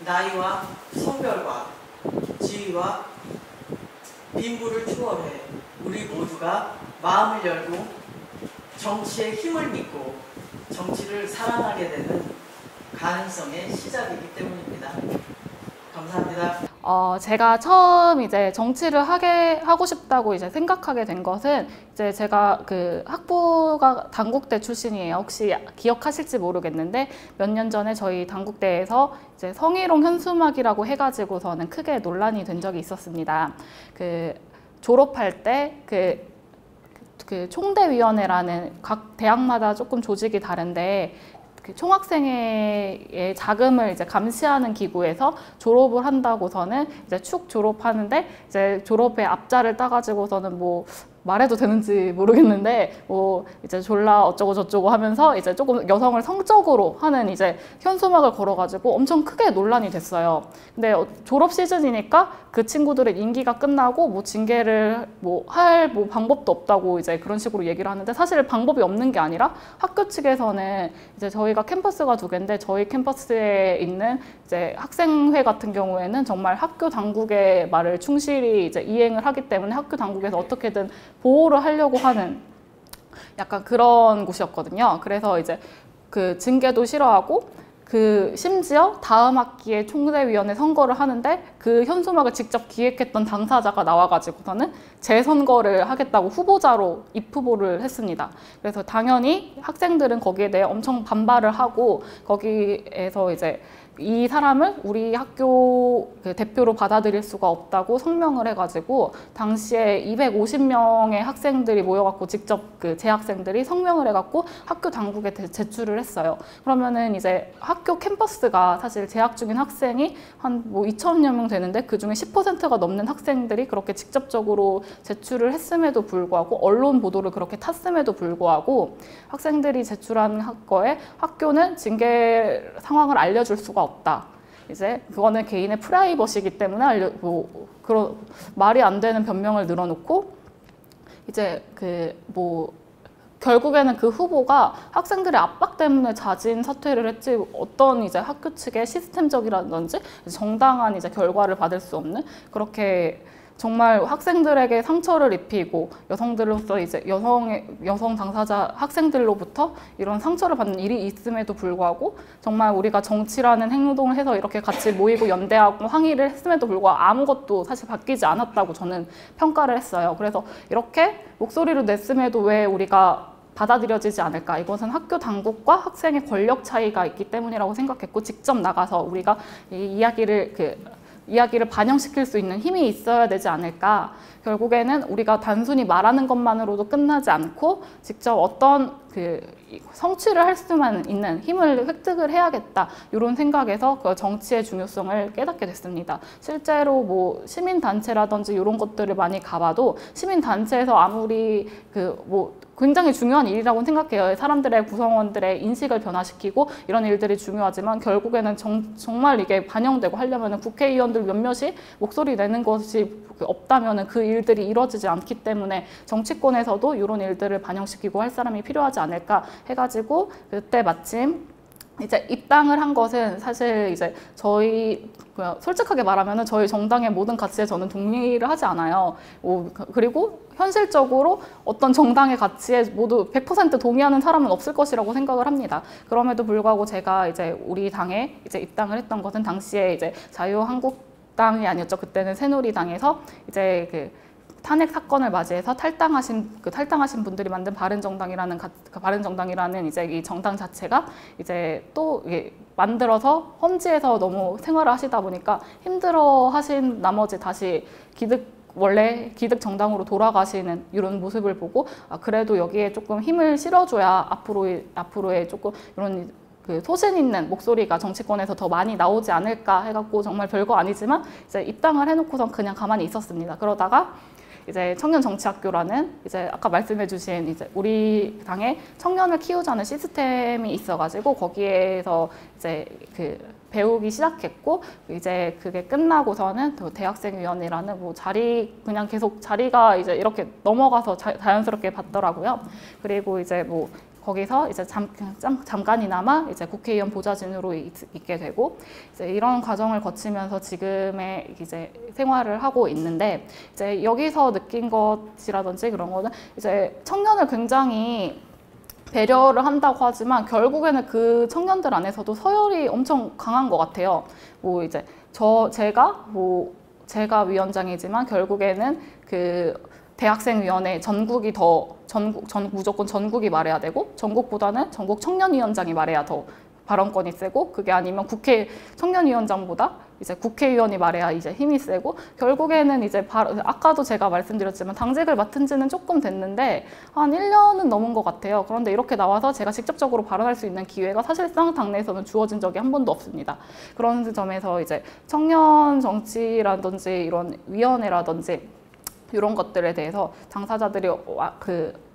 나이와 성별과 지위와 빈부를 초월해 우리 모두가 마음을 열고 정치의 힘을 믿고 정치를 사랑하게 되는 가능성의 시작이기 때문입니다. 감사합니다. 제가 처음 이제 정치를 하고 싶다고 이제 생각하게 된 것은 이제 제가 그 학부가 단국대 출신이에요. 혹시 기억하실지 모르겠는데 몇 년 전에 저희 단국대에서 이제 성희롱 현수막이라고 해가지고서는 크게 논란이 된 적이 있었습니다. 그 졸업할 때 그 총대위원회라는 각 대학마다 조금 조직이 다른데 그 총학생회의 자금을 이제 감시하는 기구에서 졸업을 한다고서는 이제 축 졸업하는데 이제 졸업에 앞자를 따가지고서는 뭐 말해도 되는지 모르겠는데 뭐 이제 졸라 어쩌고 저쩌고 하면서 이제 조금 여성을 성적으로 하는 이제 현수막을 걸어가지고 엄청 크게 논란이 됐어요. 근데 졸업 시즌이니까 그 친구들의 임기가 끝나고 뭐 징계를 할 방법도 없다고 이제 그런 식으로 얘기를 하는데 사실 방법이 없는 게 아니라 학교 측에서는 이제 저희가 캠퍼스가 2개인데 저희 캠퍼스에 있는 이제 학생회 같은 경우에는 정말 학교 당국의 말을 충실히 이제 이행을 하기 때문에 학교 당국에서 어떻게든 보호를 하려고 하는 약간 그런 곳이었거든요. 그래서 이제 그 징계도 싫어하고 그 심지어 다음 학기에 총대위원회 선거를 하는데 그 현수막을 직접 기획했던 당사자가 나와가지고서는 재선거를 하겠다고 후보자로 입후보를 했습니다. 그래서 당연히 학생들은 거기에 대해 엄청 반발을 하고 거기에서 이제 이 사람을 우리 학교 그 대표로 받아들일 수가 없다고 성명을 해가지고 당시에 250명의 학생들이 모여갖고 직접 그 재학생들이 성명을 해갖고 학교 당국에 제출을 했어요. 그러면은 이제 학교 캠퍼스가 사실 재학 중인 학생이 한 뭐 2,000여 명 되는데 그 중에 10%가 넘는 학생들이 그렇게 직접적으로 제출을 했음에도 불구하고 언론 보도를 그렇게 탔음에도 불구하고 학생들이 제출한 거에 학교는 징계 상황을 알려줄 수가 없다. 이제 그거는 개인의 프라이버시이기 때문에 그런 말이 안 되는 변명을 늘어놓고 이제 결국에는 그 후보가 학생들의 압박 때문에 자진 사퇴를 했지 어떤 이제 학교 측의 시스템적이라든지 정당한 이제 결과를 받을 수 없는 그렇게 정말 학생들에게 상처를 입히고 여성들로서 이제 여성 당사자 학생들로부터 이런 상처를 받는 일이 있음에도 불구하고 정말 우리가 정치라는 행동을 해서 이렇게 같이 모이고 연대하고 항의를 했음에도 불구하고 아무것도 사실 바뀌지 않았다고 저는 평가를 했어요. 그래서 이렇게 목소리를 냈음에도 왜 우리가 받아들여지지 않을까? 이것은 학교 당국과 학생의 권력 차이가 있기 때문이라고 생각했고 직접 나가서 우리가 이 이야기를 반영시킬 수 있는 힘이 있어야 되지 않을까. 결국에는 우리가 단순히 말하는 것만으로도 끝나지 않고 직접 어떤 성취를 할 수만 있는 힘을 획득을 해야겠다. 이런 생각에서 그 정치의 중요성을 깨닫게 됐습니다. 실제로 시민단체라든지 이런 것들을 많이 가봐도 시민단체에서 아무리 굉장히 중요한 일이라고 생각해요. 사람들의 구성원들의 인식을 변화시키고 이런 일들이 중요하지만 결국에는 정말 이게 반영되고 하려면 국회의원들 몇몇이 목소리 내는 것이 없다면 그 일들이 이루어지지 않기 때문에 정치권에서도 이런 일들을 반영시키고 할 사람이 필요하지 않을까 해가지고 그때 마침 이제 입당을 한 것은 사실 이제 저희 솔직하게 말하면은 저희 정당의 모든 가치에 저는 동의를 하지 않아요. 그리고 현실적으로 어떤 정당의 가치에 모두 100% 동의하는 사람은 없을 것이라고 생각을 합니다. 그럼에도 불구하고 제가 이제 우리 당에 이제 입당을 했던 것은 당시에 이제 자유한국당이 아니었죠. 그때는 새누리당에서 이제 그 탄핵 사건을 맞이해서 탈당하신 분들이 만든 바른정당이라는 이제 이 정당 자체가 이제 또 이게 만들어서 험지에서 너무 생활을 하시다 보니까 힘들어 하신 나머지 다시 원래 기득 정당으로 돌아가시는 이런 모습을 보고 그래도 여기에 조금 힘을 실어줘야 앞으로의 조금 이런 그 소신 있는 목소리가 정치권에서 더 많이 나오지 않을까 해갖고 정말 별거 아니지만 이제 입당을 해놓고선 그냥 가만히 있었습니다. 그러다가 이제 청년정치학교라는 이제 아까 말씀해주신 이제 우리 당에 청년을 키우자는 시스템이 있어가지고 거기에서 이제 그 배우기 시작했고 이제 그게 끝나고서는 또 대학생위원회라는 뭐 그냥 계속 자리가 이제 이렇게 넘어가서 자연스럽게 받더라고요. 그리고 이제 뭐 거기서 이제 잠깐이나마 이제 국회의원 보좌진으로 있게 되고 이제 이런 과정을 거치면서 지금의 이제 생활을 하고 있는데 이제 여기서 느낀 것이라든지 그런 거는 이제 청년을 굉장히 배려를 한다고 하지만 결국에는 그 청년들 안에서도 서열이 엄청 강한 것 같아요. 뭐 이제 제가 위원장이지만 결국에는 그 대학생위원회 무조건 전국이 말해야 되고 전국보다는 전국 청년위원장이 말해야 더 발언권이 세고 그게 아니면 청년위원장보다 이제 국회의원이 말해야 이제 힘이 세고 결국에는 이제 아까도 제가 말씀드렸지만 당직을 맡은 지는 조금 됐는데 한 1년은 넘은 것 같아요. 그런데 이렇게 나와서 제가 직접적으로 발언할 수 있는 기회가 사실상 당내에서는 주어진 적이 한 번도 없습니다. 그런 점에서 이제 청년 정치라든지 이런 위원회라든지 이런 것들에 대해서 당사자들이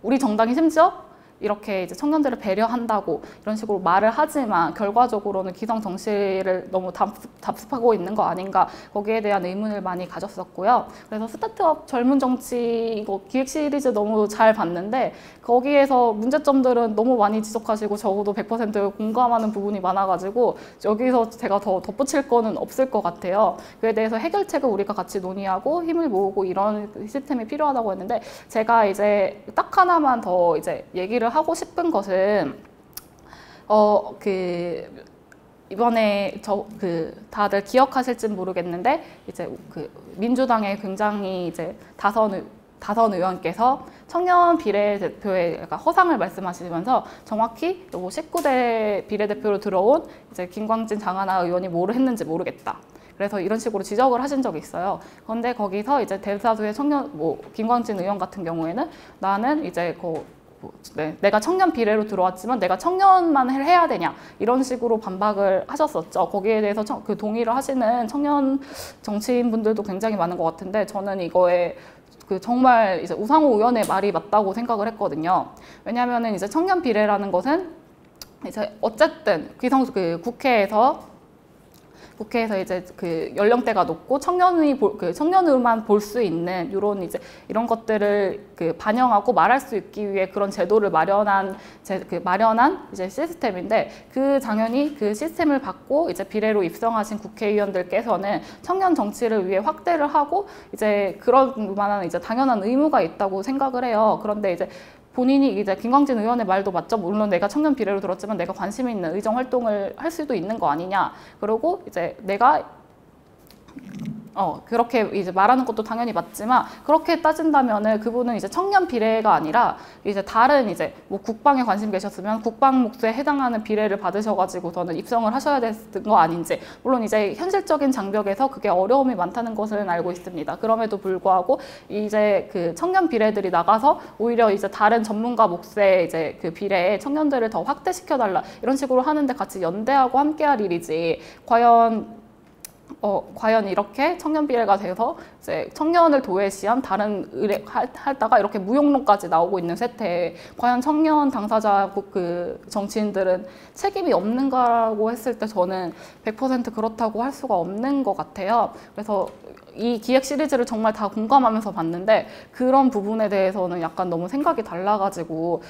우리 정당이 심지어 이렇게 이제 청년들을 배려한다고 이런 식으로 말을 하지만 결과적으로는 기성 정치를 너무 답습하고 있는 거 아닌가 거기에 대한 의문을 많이 가졌었고요. 그래서 스타트업 젊은 정치 이거 기획 시리즈 너무 잘 봤는데 거기에서 문제점들은 너무 많이 지적하시고 적어도 100% 공감하는 부분이 많아가지고 여기서 제가 더 덧붙일 거는 없을 것 같아요. 그에 대해서 해결책을 우리가 같이 논의하고 힘을 모으고 이런 시스템이 필요하다고 했는데 제가 이제 딱 하나만 더 이제 얘기를 하고 싶은 것은 이번에 다들 기억하실진 모르겠는데 이제 그 민주당의 굉장히 이제 다선 의원께서 청년 비례대표의 허상을 말씀하시면서 정확히 19대 비례대표로 들어온 이제 김광진 장하나 의원이 뭐를 했는지 모르겠다. 그래서 이런 식으로 지적을 하신 적이 있어요. 그런데 거기서 이제 대다수의 김광진 의원 같은 경우에는 나는 이제 내가 청년 비례로 들어왔지만 내가 청년만 해야 되냐 이런 식으로 반박을 하셨었죠. 거기에 대해서 그 동의를 하시는 청년 정치인분들도 굉장히 많은 것 같은데 저는 이거에 정말 이제 우상호 의원의 말이 맞다고 생각을 했거든요. 왜냐하면은 이제 청년 비례라는 것은 이제 어쨌든 국회에서 이제 그 연령대가 높고 청년으로만 볼 수 있는 이런 것들을 반영하고 말할 수 있기 위해 그런 제도를 마련한 이제 시스템인데 당연히 그 시스템을 받고 이제 비례로 입성하신 국회의원들께서는 청년 정치를 위해 확대를 하고 이제 그런 만한 이제 당연한 의무가 있다고 생각을 해요. 그런데 이제 본인이 이제 김광진 의원의 말도 맞죠. 물론 내가 청년 비례로 들었지만 내가 관심 있는 의정 활동을 할 수도 있는 거 아니냐. 그리고 이제 내가 그렇게 이제 말하는 것도 당연히 맞지만 그렇게 따진다면은 그분은 이제 청년 비례가 아니라 이제 다른 이제 뭐 국방에 관심 계셨으면 국방 몫에 해당하는 비례를 받으셔가지고서는 입성을 하셔야 되는 거 아닌지 물론 이제 현실적인 장벽에서 그게 어려움이 많다는 것은 알고 있습니다. 그럼에도 불구하고 이제 그 청년 비례들이 나가서 오히려 이제 다른 전문가 몫의 이제 그 비례에 청년들을 더 확대시켜달라 이런 식으로 하는데 같이 연대하고 함께할 일이지 과연 이렇게 청년 비례가 돼서 이제 청년을 도외시한 다른 하다가 이렇게 무용론까지 나오고 있는 세태에 과연 청년 당사자 정치인들은 책임이 없는가라고 했을 때 저는 100% 그렇다고 할 수가 없는 것 같아요. 그래서 이 기획 시리즈를 정말 다 공감하면서 봤는데 그런 부분에 대해서는 약간 너무 생각이 달라가지고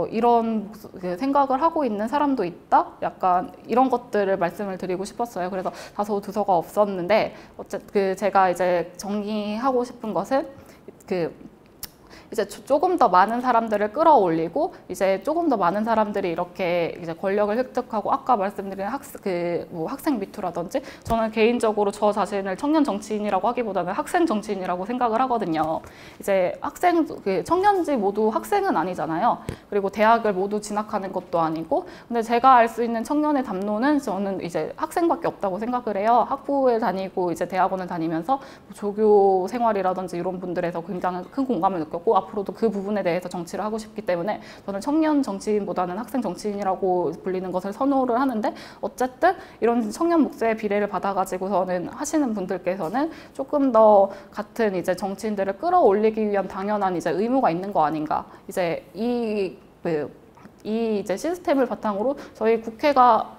이런 그 생각을 하고 있는 사람도 있다? 약간 이런 것들을 말씀을 드리고 싶었어요. 그래서 다소 두서가 없었는데 어쨌든 제가 이제 정리하고 싶은 것은 이제 조금 더 많은 사람들을 끌어올리고 이제 조금 더 많은 사람들이 이렇게 이제 권력을 획득하고 아까 말씀드린 학생 미투라든지 저는 개인적으로 저 자신을 청년 정치인이라고 하기보다는 학생 정치인이라고 생각을 하거든요. 이제 청년지 모두 학생은 아니잖아요. 그리고 대학을 모두 진학하는 것도 아니고 근데 제가 알 수 있는 청년의 담론은 저는 이제 학생밖에 없다고 생각을 해요. 학부에 다니고 이제 대학원을 다니면서 조교 생활이라든지 이런 분들에서 굉장히 큰 공감을 느꼈고 앞으로도 그 부분에 대해서 정치를 하고 싶기 때문에 저는 청년 정치인보다는 학생 정치인이라고 불리는 것을 선호를 하는데 어쨌든 이런 청년 목소리의 비례를 받아가지고서는 하시는 분들께서는 조금 더 같은 이제 정치인들을 끌어올리기 위한 당연한 이제 의무가 있는 거 아닌가. 이제 이 이제 시스템을 바탕으로 저희 국회가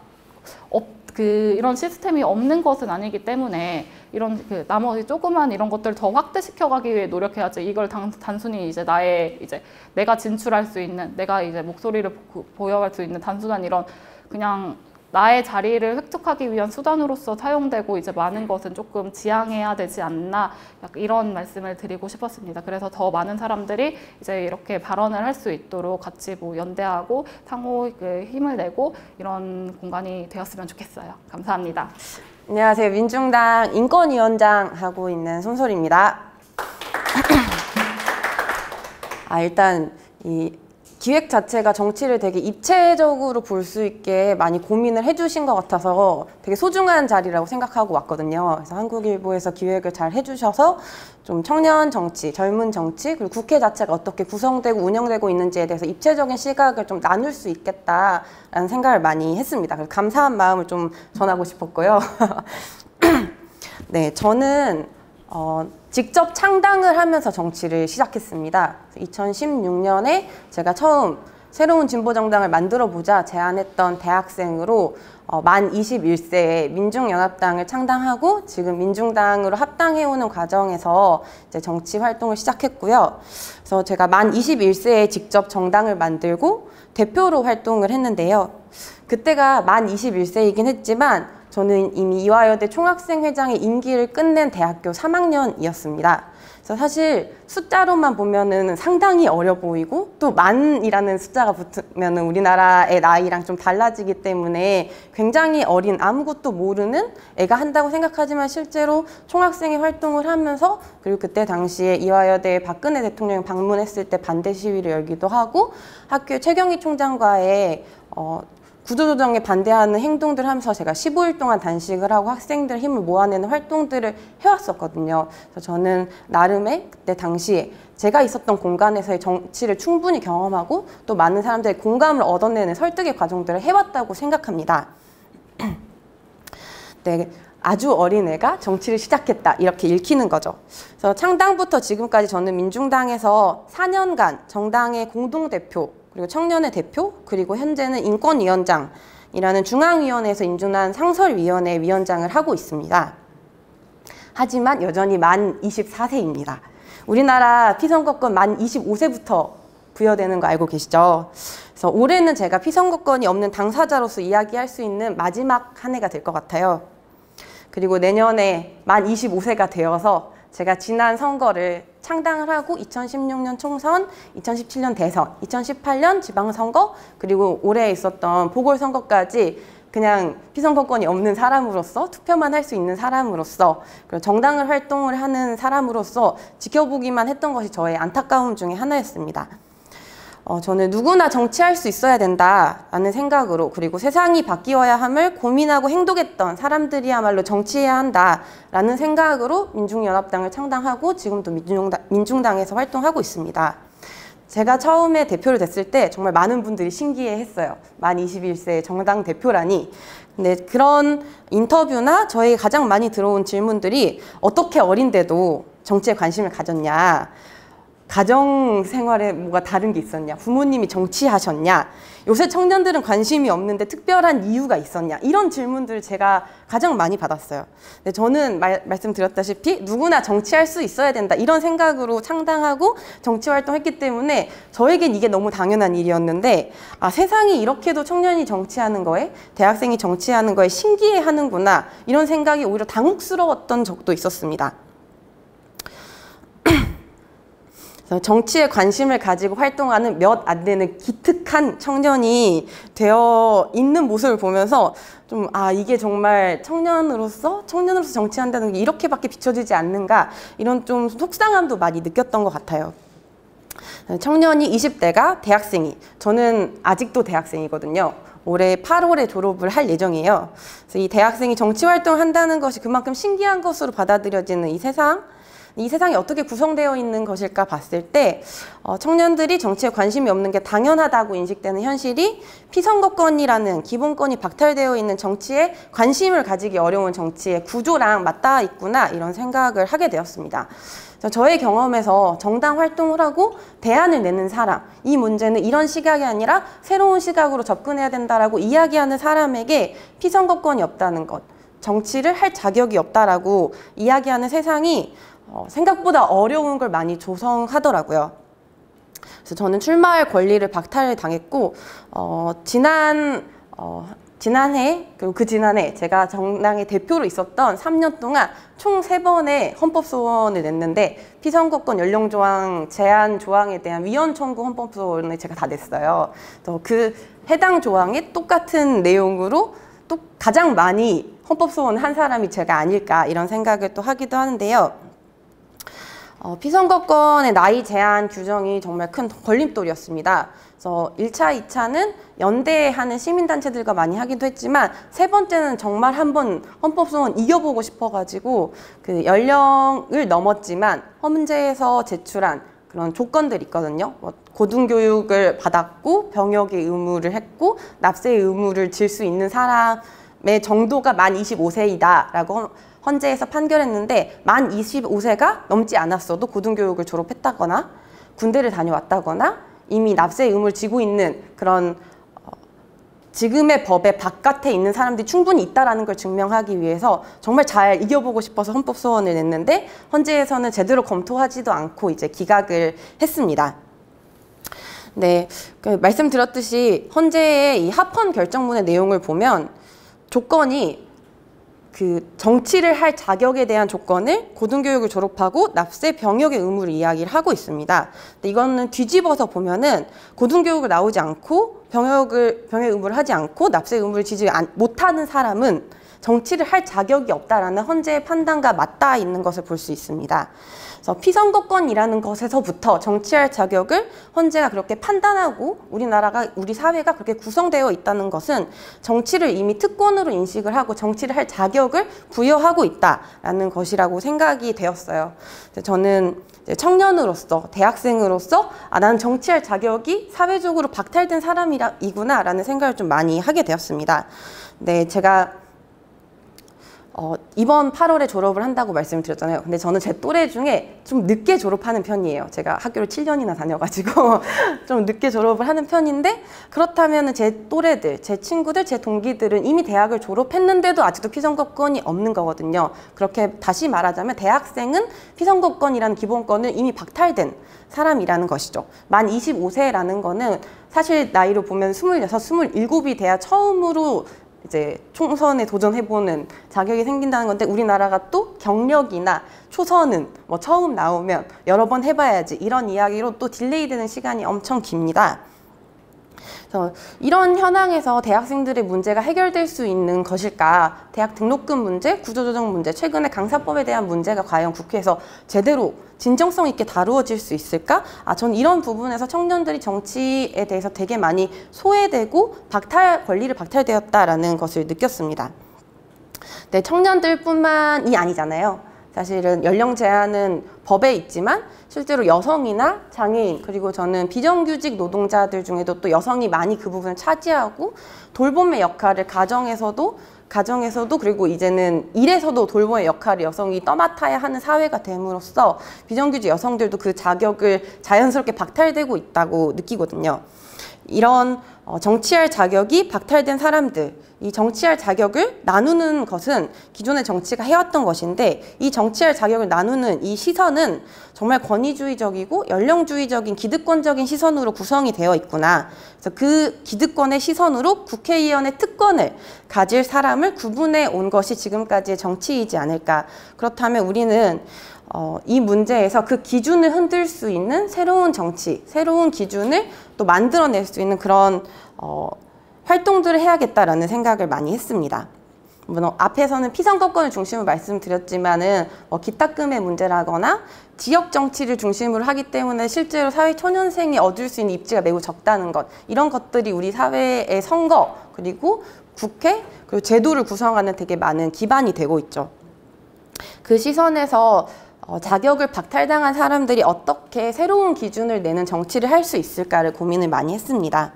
이런 시스템이 없는 것은 아니기 때문에 이런 나머지 조그만 이런 것들을 더 확대시켜가기 위해 노력해야지 이걸 단순히 이제 내가 진출할 수 있는 내가 이제 목소리를 보여갈 수 있는 단순한 이런 그냥 나의 자리를 획득하기 위한 수단으로서 사용되고 이제 많은 것은 조금 지양해야 되지 않나 약간 이런 말씀을 드리고 싶었습니다. 그래서 더 많은 사람들이 이제 이렇게 발언을 할 수 있도록 같이 연대하고 상호 힘을 내고 이런 공간이 되었으면 좋겠어요. 감사합니다. 안녕하세요. 민중당 인권위원장 하고 있는 손솔입니다. 일단 이 기획 자체가 정치를 되게 입체적으로 볼 수 있게 많이 고민을 해주신 것 같아서 되게 소중한 자리라고 생각하고 왔거든요. 그래서 한국일보에서 기획을 잘 해주셔서 좀 청년 정치, 젊은 정치, 그리고 국회 자체가 어떻게 구성되고 운영되고 있는지에 대해서 입체적인 시각을 좀 나눌 수 있겠다라는 생각을 많이 했습니다. 그래서 감사한 마음을 좀 전하고 싶었고요. 네, 저는 직접 창당을 하면서 정치를 시작했습니다. 2016년에 제가 처음 새로운 진보정당을 만들어보자 제안했던 대학생으로 만 21세에 민중연합당을 창당하고 지금 민중당으로 합당해오는 과정에서 이제 정치 활동을 시작했고요. 그래서 제가 만 21세에 직접 정당을 만들고 대표로 활동을 했는데요. 그때가 만 21세이긴 했지만 저는 이미 이화여대 총학생회장의 임기를 끝낸 대학교 3학년이었습니다. 그래서 사실 숫자로만 보면은 상당히 어려 보이고 또 만이라는 숫자가 붙으면은 우리나라의 나이랑 좀 달라지기 때문에 굉장히 어린 아무것도 모르는 애가 한다고 생각하지만 실제로 총학생회 활동을 하면서 그리고 그때 당시에 이화여대 박근혜 대통령이 방문했을 때 반대 시위를 열기도 하고 학교의 최경희 총장과의 구조조정에 반대하는 행동들을 하면서 제가 15일 동안 단식을 하고 학생들 힘을 모아내는 활동들을 해왔었거든요. 그래서 저는 나름의 그때 당시에 제가 있었던 공간에서의 정치를 충분히 경험하고 또 많은 사람들의 공감을 얻어내는 설득의 과정들을 해왔다고 생각합니다. 네, 아주 어린 애가 정치를 시작했다 이렇게 읽히는 거죠. 그래서 창당부터 지금까지 저는 민중당에서 4년간 정당의 공동대표 그리고 청년의 대표, 그리고 현재는 인권위원장이라는 중앙위원회에서 인준한 상설위원회 위원장을 하고 있습니다. 하지만 여전히 만 24세입니다. 우리나라 피선거권 만 25세부터 부여되는 거 알고 계시죠? 그래서 올해는 제가 피선거권이 없는 당사자로서 이야기할 수 있는 마지막 한 해가 될 것 같아요. 그리고 내년에 만 25세가 되어서 제가 지난 선거를 창당을 하고 2016년 총선, 2017년 대선, 2018년 지방선거, 그리고 올해 있었던 보궐선거까지 그냥 피선거권이 없는 사람으로서 투표만 할 수 있는 사람으로서 그리고 정당을 활동을 하는 사람으로서 지켜보기만 했던 것이 저의 안타까움 중에 하나였습니다. 저는 누구나 정치할 수 있어야 된다라는 생각으로 그리고 세상이 바뀌어야 함을 고민하고 행동했던 사람들이야말로 정치해야 한다라는 생각으로 민중연합당을 창당하고 지금도 민중당에서 활동하고 있습니다. 제가 처음에 대표를 됐을 때 정말 많은 분들이 신기해했어요. 만 21세 정당 대표라니. 근데 그런 인터뷰나 저에게 가장 많이 들어온 질문들이 어떻게 어린데도 정치에 관심을 가졌냐. 가정 생활에 뭐가 다른 게 있었냐? 부모님이 정치하셨냐? 요새 청년들은 관심이 없는데 특별한 이유가 있었냐? 이런 질문들을 제가 가장 많이 받았어요. 근데 저는 말씀드렸다시피 누구나 정치할 수 있어야 된다 이런 생각으로 창당하고 정치 활동했기 때문에 저에겐 이게 너무 당연한 일이었는데 세상이 이렇게도 청년이 정치하는 거에 대학생이 정치하는 거에 신기해하는구나 이런 생각이 오히려 당혹스러웠던 적도 있었습니다. 정치에 관심을 가지고 활동하는 몇 안 되는 기특한 청년이 되어 있는 모습을 보면서 좀 이게 정말 청년으로서 정치한다는 게 이렇게밖에 비춰지지 않는가 이런 좀 속상함도 많이 느꼈던 것 같아요. 청년이 20대가 대학생이 저는 아직도 대학생이거든요. 올해 8월에 졸업을 할 예정이에요. 그래서 이 대학생이 정치 활동을 한다는 것이 그만큼 신기한 것으로 받아들여지는 이 세상이 어떻게 구성되어 있는 것일까 봤을 때 청년들이 정치에 관심이 없는 게 당연하다고 인식되는 현실이 피선거권이라는 기본권이 박탈되어 있는 정치에 관심을 가지기 어려운 정치의 구조랑 맞닿아 있구나 이런 생각을 하게 되었습니다. 저의 경험에서 정당 활동을 하고 대안을 내는 사람, 이 문제는 이런 시각이 아니라 새로운 시각으로 접근해야 된다라고 이야기하는 사람에게 피선거권이 없다는 것, 정치를 할 자격이 없다라고 이야기하는 세상이 생각보다 어려운 걸 많이 조성하더라고요. 그래서 저는 출마할 권리를 박탈을 당했고 지난해 그리고 그 지난해 제가 정당의 대표로 있었던 3년 동안 총 3번의 헌법소원을 냈는데 피선거권 연령조항 제한 조항에 대한 위헌 청구 헌법소원을 제가 다 냈어요. 그 해당 조항에 똑같은 내용으로 또 가장 많이 헌법소원을 한 사람이 제가 아닐까 이런 생각을 또 하기도 하는데요. 피선거권의 나이 제한 규정이 정말 큰 걸림돌이었습니다. 그래서 1차, 2차는 연대하는 시민단체들과 많이 하기도 했지만 3번째는 정말 한번 헌법소원 이겨보고 싶어가지고 그 연령을 넘었지만 헌재에서 제출한 그런 조건들이 있거든요. 고등교육을 받았고 병역의 의무를 했고 납세의 의무를 질 수 있는 사람의 정도가 만 25세이다라고 헌재에서 판결했는데 만 25세가 넘지 않았어도 고등교육을 졸업했다거나 군대를 다녀왔다거나 이미 납세 의무를 지고 있는 그런 지금의 법의 바깥에 있는 사람들이 충분히 있다는 걸 증명하기 위해서 정말 잘 이겨보고 싶어서 헌법소원을 냈는데 헌재에서는 제대로 검토하지도 않고 이제 기각을 했습니다. 네, 말씀드렸듯이 헌재의 이 합헌 결정문의 내용을 보면 조건이 정치를 할 자격에 대한 조건을 고등교육을 졸업하고 납세 병역의 의무를 이야기를 하고 있습니다. 근데 이거는 뒤집어서 보면은 고등교육을 나오지 않고 병역의 의무를 하지 않고 납세 의무를 지지 못하는 사람은 정치를 할 자격이 없다라는 헌재의 판단과 맞닿아 있는 것을 볼 수 있습니다. 그래서 피선거권이라는 것에서부터 정치할 자격을 헌재가 그렇게 판단하고 우리 사회가 그렇게 구성되어 있다는 것은 정치를 이미 특권으로 인식을 하고 정치를 할 자격을 부여하고 있다라는 것이라고 생각이 되었어요. 저는 청년으로서 대학생으로서 나는 정치할 자격이 사회적으로 박탈된 사람이구나라는 생각을 좀 많이 하게 되었습니다. 네, 제가 이번 8월에 졸업을 한다고 말씀을 드렸잖아요. 근데 저는 제 또래 중에 좀 늦게 졸업하는 편이에요. 제가 학교를 7년이나 다녀가지고 좀 늦게 졸업을 하는 편인데 그렇다면 제 또래들, 제 친구들, 제 동기들은 이미 대학을 졸업했는데도 아직도 피선거권이 없는 거거든요. 그렇게 다시 말하자면 대학생은 피선거권이라는 기본권을 이미 박탈된 사람이라는 것이죠. 만 25세라는 거는 사실 나이로 보면 26, 27이 돼야 처음으로 이제 총선에 도전해보는 자격이 생긴다는 건데 우리나라가 또 경력이나 초선은 처음 나오면 여러 번 해봐야지 이런 이야기로 또 딜레이 되는 시간이 엄청 깁니다. 그래서 이런 현황에서 대학생들의 문제가 해결될 수 있는 것일까? 대학 등록금 문제, 구조조정 문제, 최근에 강사법에 대한 문제가 과연 국회에서 제대로 진정성 있게 다루어질 수 있을까? 저는 이런 부분에서 청년들이 정치에 대해서 되게 많이 소외되고 권리를 박탈되었다라는 것을 느꼈습니다. 네, 청년들뿐만이 아니잖아요. 사실은 연령 제한은 법에 있지만 실제로 여성이나 장애인 그리고 저는 비정규직 노동자들 중에도 또 여성이 많이 그 부분을 차지하고 돌봄의 역할을 가정에서도 가정에서도 그리고 이제는 일에서도 돌봄의 역할을 여성이 떠맡아야 하는 사회가 됨으로써 비정규직 여성들도 그 자격을 자연스럽게 박탈되고 있다고 느끼거든요. 이런 정치할 자격이 박탈된 사람들, 이 정치할 자격을 나누는 것은 기존의 정치가 해왔던 것인데 이 정치할 자격을 나누는 이 시선은 정말 권위주의적이고 연령주의적인 기득권적인 시선으로 구성이 되어 있구나. 그래서 그 기득권의 시선으로 국회의원의 특권을 가질 사람을 구분해 온 것이 지금까지의 정치이지 않을까. 그렇다면 우리는 이 문제에서 그 기준을 흔들 수 있는 새로운 정치, 새로운 기준을 또 만들어낼 수 있는 그런 활동들을 해야겠다라는 생각을 많이 했습니다. 앞에서는 피선거권을 중심으로 말씀드렸지만은 기탁금의 문제라거나 지역 정치를 중심으로 하기 때문에 실제로 사회 초년생이 얻을 수 있는 입지가 매우 적다는 것, 이런 것들이 우리 사회의 선거 그리고 국회 그리고 제도를 구성하는 되게 많은 기반이 되고 있죠. 그 시선에서 자격을 박탈당한 사람들이 어떻게 새로운 기준을 내는 정치를 할 수 있을까를 고민을 많이 했습니다.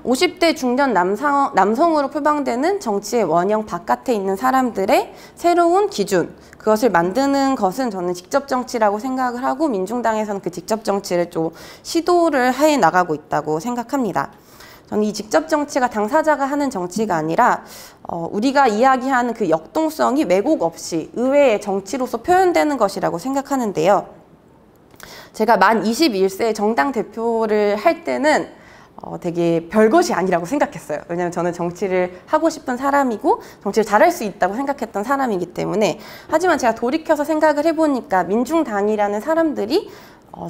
50대 중년 남성으로 표방되는 정치의 원형 바깥에 있는 사람들의 새로운 기준, 그것을 만드는 것은 저는 직접 정치라고 생각을 하고 민중당에서는 그 직접 정치를 좀 시도를 해 나가고 있다고 생각합니다. 저는 이 직접 정치가 당사자가 하는 정치가 아니라 우리가 이야기하는 그 역동성이 왜곡 없이 의회의 정치로서 표현되는 것이라고 생각하는데요. 제가 만 21세 정당 대표를 할 때는 되게 별것이 아니라고 생각했어요. 왜냐하면 저는 정치를 하고 싶은 사람이고 정치를 잘할 수 있다고 생각했던 사람이기 때문에. 하지만 제가 돌이켜서 생각을 해보니까 민중당이라는 사람들이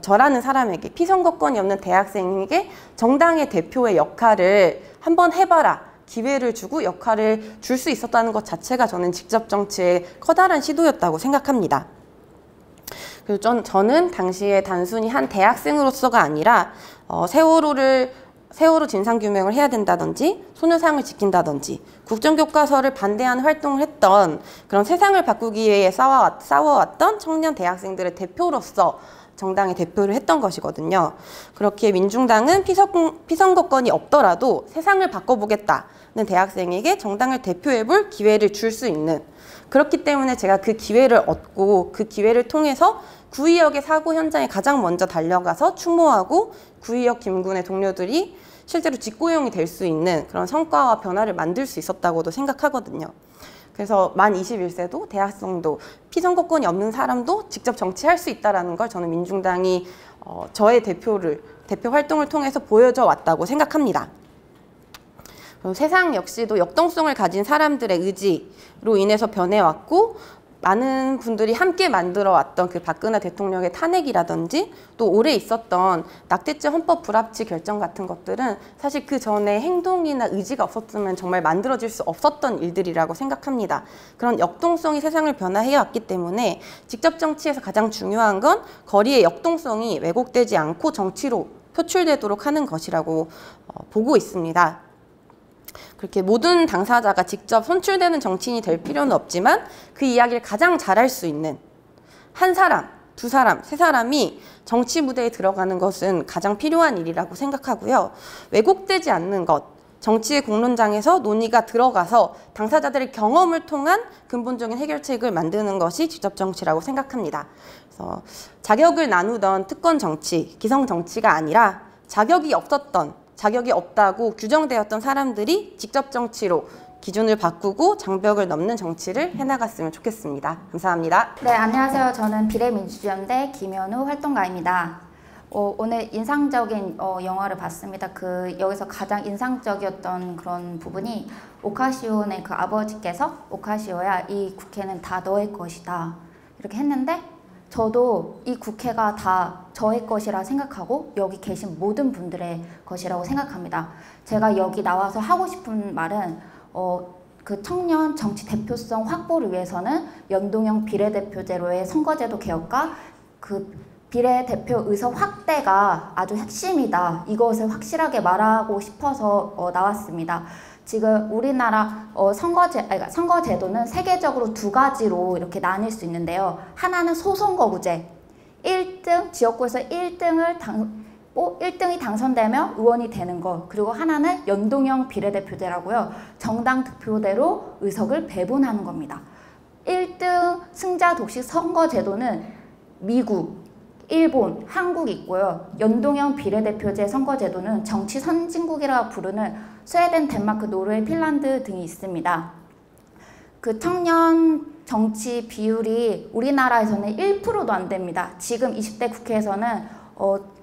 저라는 사람에게, 피선거권이 없는 대학생에게 정당의 대표의 역할을 한번 해봐라, 기회를 주고 역할을 줄 수 있었다는 것 자체가 저는 직접 정치의 커다란 시도였다고 생각합니다. 그리고 저는 당시에 단순히 한 대학생으로서가 아니라 세월호 진상규명을 해야 된다든지 소녀상을 지킨다든지 국정교과서를 반대하는 활동을 했던 그런 세상을 바꾸기 위해 싸워왔던 청년 대학생들의 대표로서 정당의 대표를 했던 것이거든요. 그렇게 민중당은 피선거권이 없더라도 세상을 바꿔보겠다는 대학생에게 정당을 대표해볼 기회를 줄 수 있는, 그렇기 때문에 제가 그 기회를 얻고 그 기회를 통해서 구의역의 사고 현장에 가장 먼저 달려가서 추모하고 구의역 김군의 동료들이 실제로 직고용이 될 수 있는 그런 성과와 변화를 만들 수 있었다고도 생각하거든요. 그래서 만 21세도 대학생도 피선거권이 없는 사람도 직접 정치할 수 있다는 걸 저는 민중당이 저의 대표 활동을 통해서 보여줘 왔다고 생각합니다. 세상 역시도 역동성을 가진 사람들의 의지로 인해서 변해왔고, 많은 분들이 함께 만들어왔던 그 박근혜 대통령의 탄핵이라든지 또 올해 있었던 낙태죄 헌법 불합치 결정 같은 것들은 사실 그 전에 행동이나 의지가 없었으면 정말 만들어질 수 없었던 일들이라고 생각합니다. 그런 역동성이 세상을 변화해왔기 때문에 직접 정치에서 가장 중요한 건 거리의 역동성이 왜곡되지 않고 정치로 표출되도록 하는 것이라고 보고 있습니다. 그렇게 모든 당사자가 직접 선출되는 정치인이 될 필요는 없지만 그 이야기를 가장 잘할 수 있는 한 사람, 두 사람, 세 사람이 정치 무대에 들어가는 것은 가장 필요한 일이라고 생각하고요. 왜곡되지 않는 것, 정치의 공론장에서 논의가 들어가서 당사자들의 경험을 통한 근본적인 해결책을 만드는 것이 직접 정치라고 생각합니다. 그래서 자격을 나누던 특권 정치, 기성 정치가 아니라 자격이 없다고 규정되었던 사람들이 직접 정치로 기준을 바꾸고 장벽을 넘는 정치를 해나갔으면 좋겠습니다. 감사합니다. 네, 안녕하세요. 저는 비례민주연대 김현우 활동가입니다. 오늘 인상적인 영화를 봤습니다. 여기서 가장 인상적이었던 그런 부분이 오카시오의 그 아버지께서, 오카시오야, 이 국회는 다 너의 것이다, 이렇게 했는데, 저도 이 국회가 다 저의 것이라 생각하고 여기 계신 모든 분들의 것이라고 생각합니다. 제가 여기 나와서 하고 싶은 말은 그 청년 정치 대표성 확보를 위해서는 연동형 비례대표제로의 선거제도 개혁과 그 비례대표 의석 확대가 아주 핵심이다, 이것을 확실하게 말하고 싶어서 나왔습니다. 지금 우리나라 선거제도는 세계적으로 두 가지로 이렇게 나뉠 수 있는데요. 하나는 소선거구제, 1등, 지역구에서 1등을 1등이 당선되면 의원이 되는 것, 그리고 하나는 연동형 비례대표제라고요. 정당 득표대로 의석을 배분하는 겁니다. 1등 승자 독식 선거제도는 미국, 일본, 한국 있고요. 연동형 비례대표제 선거제도는 정치 선진국이라고 부르는 스웨덴, 덴마크, 노르웨이, 핀란드 등이 있습니다. 그 청년 정치 비율이 우리나라에서는 1%도 안 됩니다. 지금 20대 국회에서는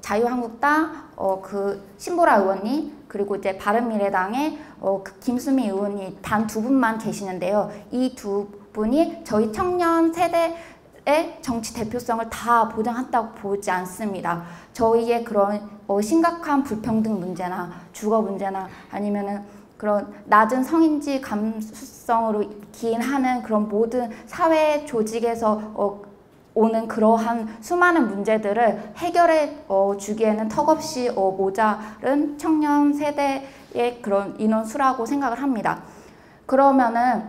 자유한국당 그 신보라 의원님, 그리고 이제 바른미래당의 그 김수미 의원이 단 2분만 계시는데요. 이 2분이 저희 청년 세대의 정치 대표성을 다 보장한다고 보지 않습니다. 저희의 그런 심각한 불평등 문제나 주거 문제나 아니면은 그런 낮은 성인지 감수성으로 기인하는 그런 모든 사회 조직에서 오는 그러한 수많은 문제들을 해결해 주기에는 턱없이 모자른 청년 세대의 그런 인원수라고 생각을 합니다. 그러면은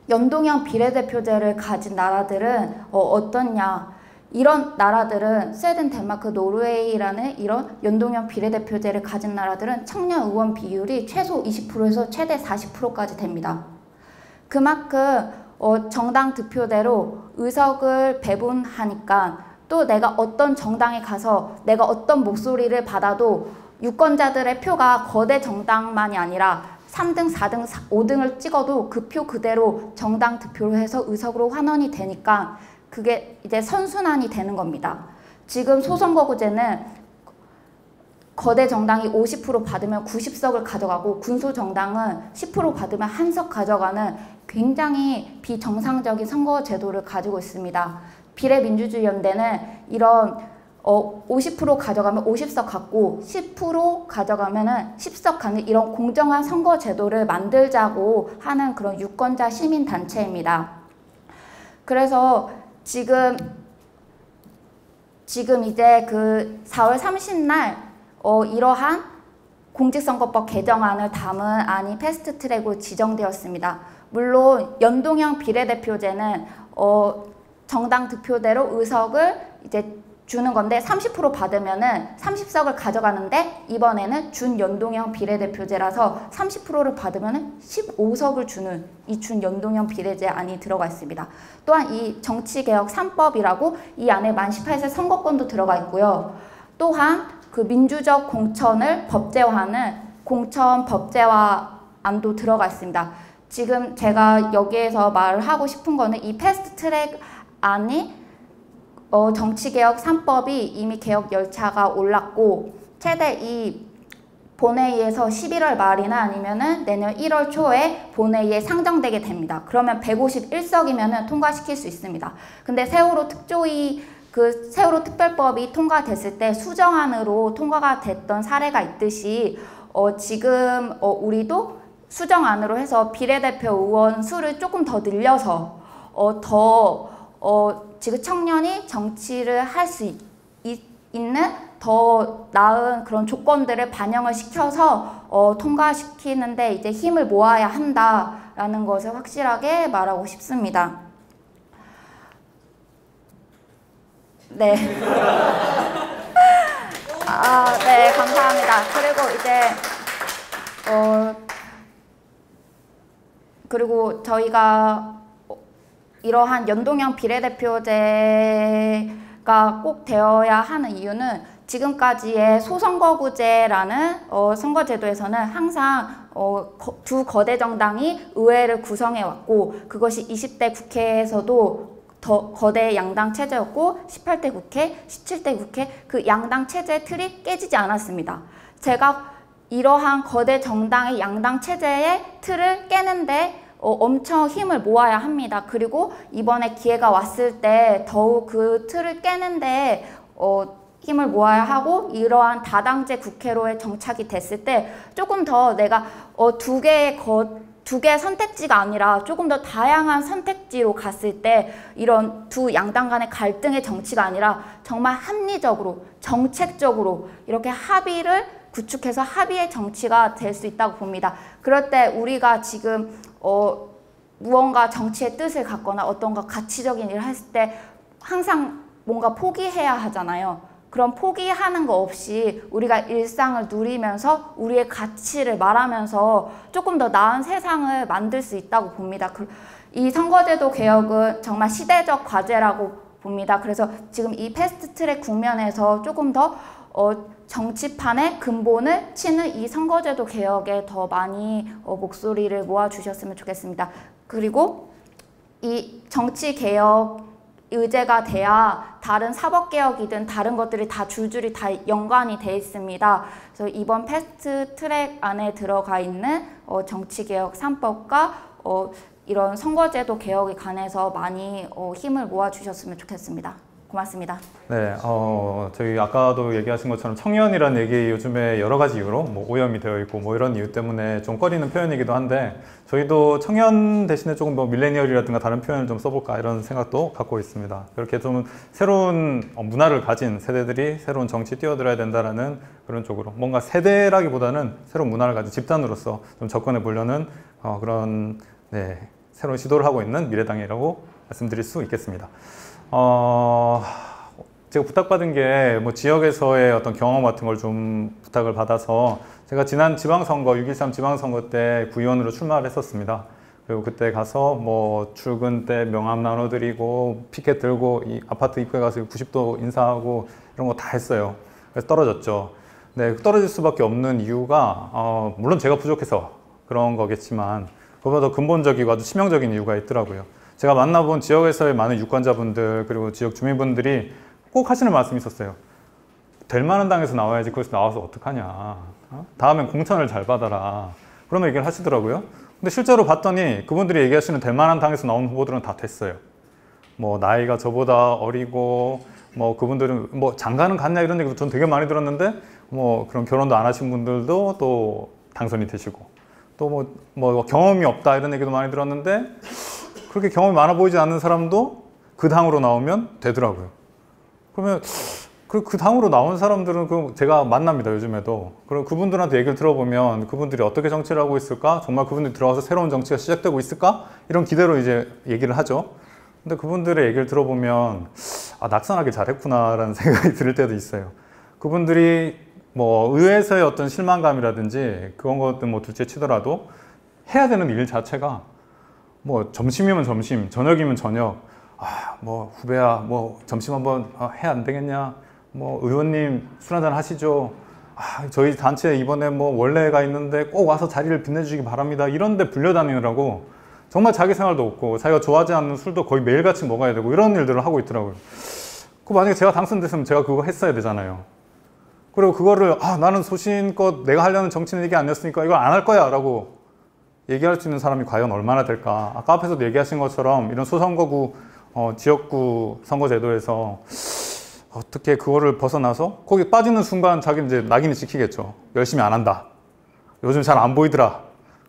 연동형 비례대표제를 가진 나라들은 어떻냐? 이런 나라들은 스웨덴, 덴마크, 노르웨이라는 이런 연동형 비례대표제를 가진 나라들은 청년 의원 비율이 최소 20%에서 최대 40%까지 됩니다. 그만큼 정당 득표대로 의석을 배분하니까 또 내가 어떤 정당에 가서 내가 어떤 목소리를 받아도 유권자들의 표가 거대 정당만이 아니라 3등, 4등, 5등을 찍어도 그 표 그대로 정당 득표로 해서 의석으로 환원이 되니까 그게 이제 선순환이 되는 겁니다. 지금 소선거구제는 거대 정당이 50% 받으면 90석을 가져가고 군소 정당은 10% 받으면 1석 가져가는 굉장히 비정상적인 선거 제도를 가지고 있습니다. 비례민주주의연대는 이런 50% 가져가면 50석 갖고 10% 가져가면 10석 갖는 이런 공정한 선거 제도를 만들자고 하는 그런 유권자 시민단체입니다. 그래서 지금 이제 그 4월 30날 이러한 공직선거법 개정안을 담은 안이 패스트트랙으로 지정되었습니다. 물론 연동형 비례대표제는 정당 득표대로 의석을 이제 주는 건데 30% 받으면은 30석을 가져가는데 이번에는 준연동형 비례대표제라서 30%를 받으면은 15석을 주는 이 준연동형 비례제 안이 들어가 있습니다. 또한 이 정치개혁 3법이라고 이 안에 만 18세 선거권도 들어가 있고요. 또한 그 민주적 공천을 법제화하는 공천 법제화 안도 들어가 있습니다. 지금 제가 여기에서 말을 하고 싶은 거는 이 패스트트랙 안이 정치개혁 3법이 이미 개혁 열차가 올랐고 최대 이 본회의에서 11월 말이나 아니면은 내년 1월 초에 본회의에 상정되게 됩니다. 그러면 151석이면은 통과시킬 수 있습니다. 근데 세월호 특별법이 통과됐을 때 수정안으로 통과가 됐던 사례가 있듯이 지금 우리도 수정안으로 해서 비례대표 의원 수를 조금 더 늘려서 지금 청년이 정치를 할 수 있는 더 나은 그런 조건들을 반영을 시켜서 통과시키는데 이제 힘을 모아야 한다라는 것을 확실하게 말하고 싶습니다. 네. 네, 감사합니다. 그리고 이제 그리고 저희가 이러한 연동형 비례대표제가 꼭 되어야 하는 이유는 지금까지의 소선거구제라는 선거제도에서는 항상 두 거대 정당이 의회를 구성해왔고 그것이 20대 국회에서도 더 거대 양당 체제였고 18대 국회, 17대 국회 그 양당 체제의 틀이 깨지지 않았습니다. 제가 이러한 거대 정당의 양당 체제의 틀을 깨는데 엄청 힘을 모아야 합니다. 그리고 이번에 기회가 왔을 때 더욱 그 틀을 깨는데 힘을 모아야 하고 이러한 다당제 국회로의 정착이 됐을 때 조금 더 내가 두 개의 선택지가 아니라 조금 더 다양한 선택지로 갔을 때 이런 두 양당 간의 갈등의 정치가 아니라 정말 합리적으로 정책적으로 이렇게 합의를 구축해서 합의의 정치가 될 수 있다고 봅니다. 그럴 때 우리가 지금 무언가 정치의 뜻을 갖거나 어떤가 가치적인 일을 했을 때 항상 뭔가 포기해야 하잖아요. 그런 포기하는 거 없이 우리가 일상을 누리면서 우리의 가치를 말하면서 조금 더 나은 세상을 만들 수 있다고 봅니다. 이 선거제도 개혁은 정말 시대적 과제라고 봅니다. 그래서 지금 이 패스트트랙 국면에서 조금 더 정치판의 근본을 치는 이 선거제도 개혁에 더 많이 목소리를 모아주셨으면 좋겠습니다. 그리고 이 정치 개혁 의제가 돼야 다른 사법개혁이든 다른 것들이 다 줄줄이 다 연관이 돼 있습니다. 그래서 이번 패스트트랙 안에 들어가 있는 정치개혁 3법과 이런 선거제도 개혁에 관해서 많이 힘을 모아주셨으면 좋겠습니다. 고맙습니다. 네, 저희 아까도 얘기하신 것처럼 청년이라는 얘기 요즘에 여러 가지 이유로 뭐 오염이 되어 있고 뭐 이런 이유 때문에 좀 꺼리는 표현이기도 한데 저희도 청년 대신에 조금 뭐 밀레니얼이라든가 다른 표현을 좀 써볼까 이런 생각도 갖고 있습니다. 그렇게 좀 새로운 문화를 가진 세대들이 새로운 정치 뛰어들어야 된다라는 그런 쪽으로 뭔가 세대라기보다는 새로운 문화를 가진 집단으로서 좀 접근해 보려는 그런 새로운 시도를 하고 있는 미래당이라고 말씀드릴 수 있겠습니다. 제가 부탁받은 게 뭐 지역에서의 어떤 경험 같은 걸 좀 부탁을 받아서 제가 지난 지방선거 6.13 지방선거 때 구의원으로 출마를 했었습니다. 그리고 그때 가서 뭐 출근 때 명함 나눠드리고 피켓 들고 이 아파트 입구에 가서 90도 인사하고 이런 거 다 했어요. 그래서 떨어졌죠. 네, 떨어질 수밖에 없는 이유가 물론 제가 부족해서 그런 거겠지만 그보다 더 근본적이고 아주 치명적인 이유가 있더라고요. 제가 만나본 지역에서의 많은 유권자분들 그리고 지역 주민분들이 꼭 하시는 말씀이 있었어요. 될 만한 당에서 나와야지 거기서 나와서 어떡하냐. 다음엔 공천을 잘 받아라. 그런 얘기를 하시더라고요. 근데 실제로 봤더니 그분들이 얘기하시는 될 만한 당에서 나온 후보들은 다 됐어요. 뭐 나이가 저보다 어리고 뭐 그분들은 뭐 장가는 갔냐 이런 얘기도 전 되게 많이 들었는데 뭐 그런 결혼도 안 하신 분들도 또 당선이 되시고 또 뭐 경험이 없다 이런 얘기도 많이 들었는데 그렇게 경험이 많아 보이지 않는 사람도 그 당으로 나오면 되더라고요. 그러면 그 당으로 나온 사람들은 제가 만납니다, 요즘에도. 그럼 그분들한테 얘기를 들어보면 그분들이 어떻게 정치를 하고 있을까? 정말 그분들이 들어와서 새로운 정치가 시작되고 있을까? 이런 기대로 이제 얘기를 하죠. 근데 그분들의 얘기를 들어보면 낙선하기 잘했구나라는 생각이 들 때도 있어요. 그분들이 뭐 의회에서의 어떤 실망감이라든지 그런 것들 뭐 둘째 치더라도 해야 되는 일 자체가 뭐 점심이면 점심, 저녁이면 저녁. 뭐 후배야, 뭐 점심 한번 해 안 되겠냐? 뭐 의원님 술 한잔 하시죠. 저희 단체 이번에 뭐 원래가 있는데 꼭 와서 자리를 빛내주시기 바랍니다. 이런데 불려다니느라고 정말 자기 생활도 없고 자기가 좋아하지 않는 술도 거의 매일같이 먹어야 되고 이런 일들을 하고 있더라고요. 만약에 제가 당선됐으면 제가 그거 했어야 되잖아요. 그리고 그거를 나는 소신껏 내가 하려는 정치는 이게 아니었으니까 이걸 안 할 거야 라고 얘기할 수 있는 사람이 과연 얼마나 될까. 아까 앞에서도 얘기하신 것처럼 이런 소선거구 지역구 선거제도에서 어떻게 그거를 벗어나서 거기 빠지는 순간 자기는 이제 낙인이 찍히겠죠. 열심히 안 한다. 요즘 잘 안 보이더라.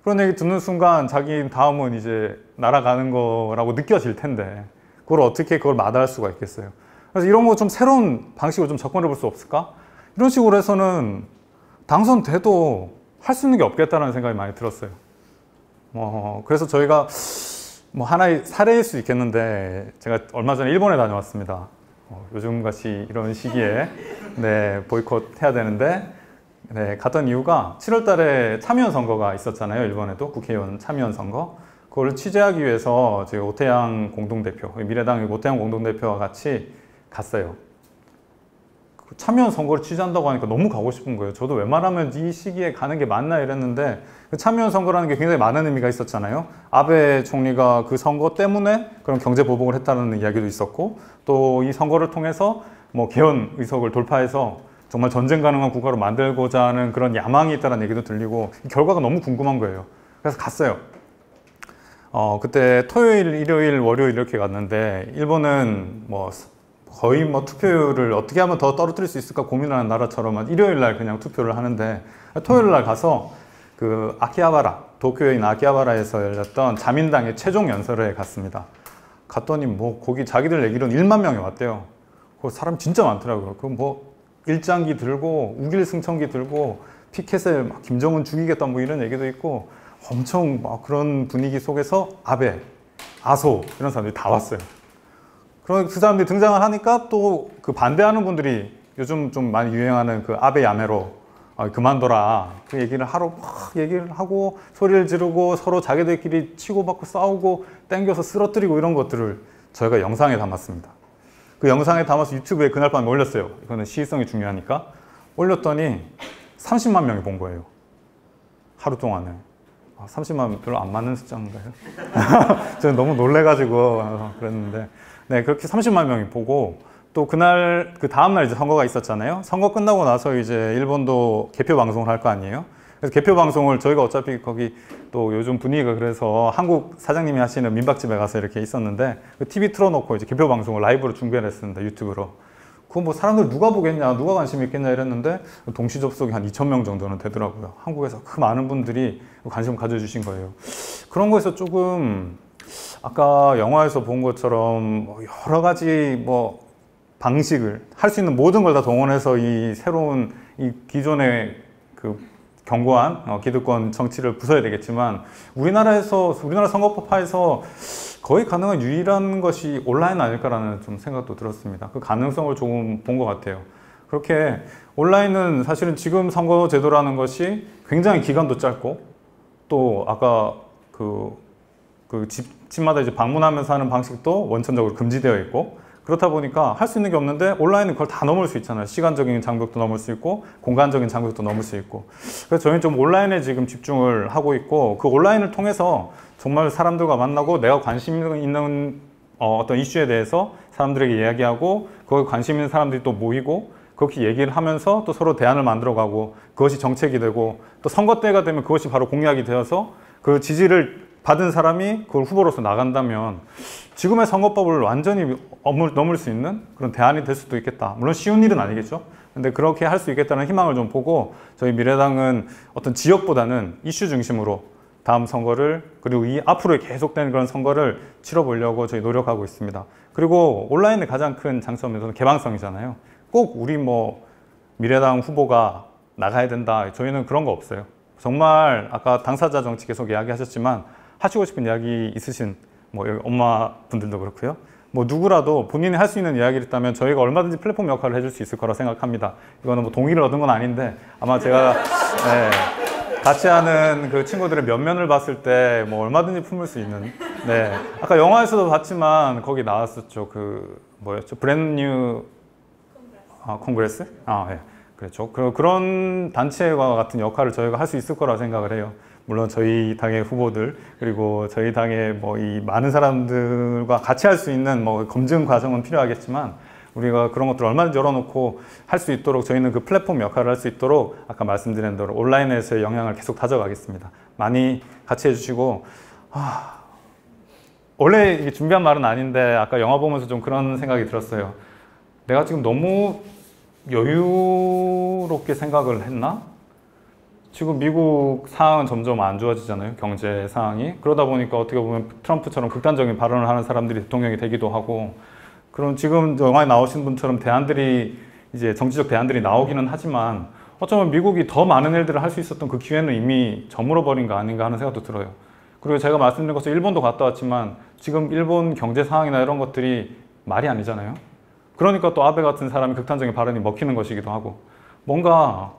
그런 얘기 듣는 순간 자기 다음은 이제 날아가는 거라고 느껴질 텐데 그걸 마다할 수가 있겠어요. 그래서 이런 거 좀 새로운 방식으로 좀 접근해 볼 수 없을까? 이런 식으로 해서는 당선돼도 할 수 있는 게 없겠다는 생각이 많이 들었어요. 그래서 저희가 뭐 하나의 사례일 수 있겠는데 제가 얼마 전에 일본에 다녀왔습니다. 요즘같이 이런 시기에 보이콧 해야 되는데 갔던 이유가 7월 달에 참의원 선거가 있었잖아요. 일본에도 국회의원 참의원 선거. 그걸 취재하기 위해서 저희 오태양 공동대표, 미래당 오태양 공동대표와 같이 갔어요. 참여연 선거를 취재한다고 하니까 너무 가고 싶은 거예요. 저도 웬만하면 이 시기에 가는 게 맞나 이랬는데 참여연 선거라는 게 굉장히 많은 의미가 있었잖아요. 아베 총리가 그 선거 때문에 그런 경제 보복을 했다는 이야기도 있었고 또 이 선거를 통해서 뭐 개헌 의석을 돌파해서 정말 전쟁 가능한 국가로 만들고자 하는 그런 야망이 있다는 얘기도 들리고 결과가 너무 궁금한 거예요. 그래서 갔어요. 그때 토요일, 일요일, 월요일 이렇게 갔는데 일본은 거의 투표율을 어떻게 하면 더 떨어뜨릴 수 있을까 고민하는 나라처럼 일요일 날 그냥 투표를 하는데 토요일 날 가서 그 아키하바라, 도쿄에 있는 아키하바라에서 열렸던 자민당의 최종 연설회에 갔습니다. 갔더니 거기 자기들 얘기로는 1만 명이 왔대요. 그 사람 진짜 많더라고요. 일장기 들고 우길승천기 들고 피켓에 김정은 죽이겠다 이런 얘기도 있고 엄청 그런 분위기 속에서 아베, 아소 이런 사람들이 다 왔어요. 그 사람들이 등장을 하니까 또 그 반대하는 분들이 요즘 좀 많이 유행하는 그 아베 야메로 그만둬라 그 얘기를 하러 막 얘기를 하고 소리를 지르고 서로 자기들끼리 치고받고 싸우고 땡겨서 쓰러뜨리고 이런 것들을 저희가 영상에 담았습니다. 그 영상에 담아서 유튜브에 그날 밤에 올렸어요. 이거는 시의성이 중요하니까. 올렸더니 30만 명이 본 거예요. 하루 동안에. 30만 별로 안 맞는 숫자인가요? 저는 너무 놀래가지고 그랬는데 네, 그렇게 30만 명이 보고 또 그날 그 다음날 이제 선거가 있었잖아요. 선거 끝나고 나서 이제 일본도 개표 방송을 할 거 아니에요. 그래서 개표 방송을 저희가 어차피 거기 또 요즘 분위기가 그래서 한국 사장님이 하시는 민박집에 가서 이렇게 있었는데 그 TV 틀어놓고 이제 개표 방송을 라이브로 중계를 했습니다. 유튜브로. 그거 뭐 사람들 누가 보겠냐, 누가 관심 있겠냐 이랬는데 동시 접속이 한 2,000명 정도는 되더라고요. 한국에서 그 많은 분들이 관심을 가져주신 거예요. 그런 거에서 조금 아까 영화에서 본 것처럼 여러 가지 뭐 방식을 할 수 있는 모든 걸 다 동원해서 이 새로운 이 기존의 그 견고한 기득권 정치를 부숴야 되겠지만 우리나라 선거법화에서 거의 가능한 유일한 것이 온라인 아닐까라는 좀 생각도 들었습니다. 그 가능성을 조금 본 것 같아요. 그렇게 온라인은 사실은 지금 선거 제도라는 것이 굉장히 기간도 짧고 또 아까 집마다 이제 방문하면서 하는 방식도 원천적으로 금지되어 있고 그렇다 보니까 할 수 있는 게 없는데 온라인은 그걸 다 넘을 수 있잖아요. 시간적인 장벽도 넘을 수 있고 공간적인 장벽도 넘을 수 있고 그래서 저희는 좀 온라인에 지금 집중을 하고 있고 그 온라인을 통해서 정말 사람들과 만나고 내가 관심 있는 어떤 이슈에 대해서 사람들에게 이야기하고 거기에 관심 있는 사람들이 또 모이고 그렇게 얘기를 하면서 또 서로 대안을 만들어가고 그것이 정책이 되고 또 선거 때가 되면 그것이 바로 공약이 되어서 그 지지를 받은 사람이 그걸 후보로서 나간다면 지금의 선거법을 완전히 넘을 수 있는 그런 대안이 될 수도 있겠다. 물론 쉬운 일은 아니겠죠. 근데 그렇게 할 수 있겠다는 희망을 좀 보고 저희 미래당은 어떤 지역보다는 이슈 중심으로 다음 선거를 그리고 이 앞으로 계속되는 그런 선거를 치러보려고 저희 노력하고 있습니다. 그리고 온라인의 가장 큰 장점은 저는 개방성이잖아요. 꼭 우리 뭐 미래당 후보가 나가야 된다. 저희는 그런 거 없어요. 정말 아까 당사자 정치 계속 이야기하셨지만 하시고 싶은 이야기 있으신 뭐 여기 엄마분들도 그렇고요. 뭐 누구라도 본인이 할 수 있는 이야기를 있다면 저희가 얼마든지 플랫폼 역할을 해줄 수 있을 거라 생각합니다. 이거는 뭐 동의를 얻은 건 아닌데 아마 제가 같이 하는 그 친구들의 면면을 봤을 때 뭐 얼마든지 품을 수 있는 네. 아까 영화에서도 봤지만 거기 나왔었죠. 그 뭐였죠? 브랜드 뉴 콩그레스? 예. 그렇죠. 그런 단체와 같은 역할을 저희가 할 수 있을 거라 생각을 해요. 물론 저희 당의 후보들 그리고 저희 당의 뭐 이 많은 사람들과 같이 할 수 있는 뭐 검증 과정은 필요하겠지만 우리가 그런 것들을 얼마든지 열어놓고 할 수 있도록 저희는 그 플랫폼 역할을 할 수 있도록 아까 말씀드린 대로 온라인에서의 영향을 계속 가져가겠습니다. 많이 같이 해주시고 원래 이게 준비한 말은 아닌데 아까 영화 보면서 좀 그런 생각이 들었어요. 내가 지금 너무 여유롭게 생각을 했나? 지금 미국 상황은 점점 안 좋아지잖아요. 경제 상황이. 그러다 보니까 어떻게 보면 트럼프처럼 극단적인 발언을 하는 사람들이 대통령이 되기도 하고 그런 지금 영화에 나오신 분처럼 대안들이 이제 정치적 대안들이 나오기는 하지만 어쩌면 미국이 더 많은 일들을 할 수 있었던 그 기회는 이미 저물어버린 거 아닌가 하는 생각도 들어요. 그리고 제가 말씀드린 것처럼 일본도 갔다 왔지만 지금 일본 경제 상황이나 이런 것들이 말이 아니잖아요. 그러니까 또 아베 같은 사람이 극단적인 발언이 먹히는 것이기도 하고 뭔가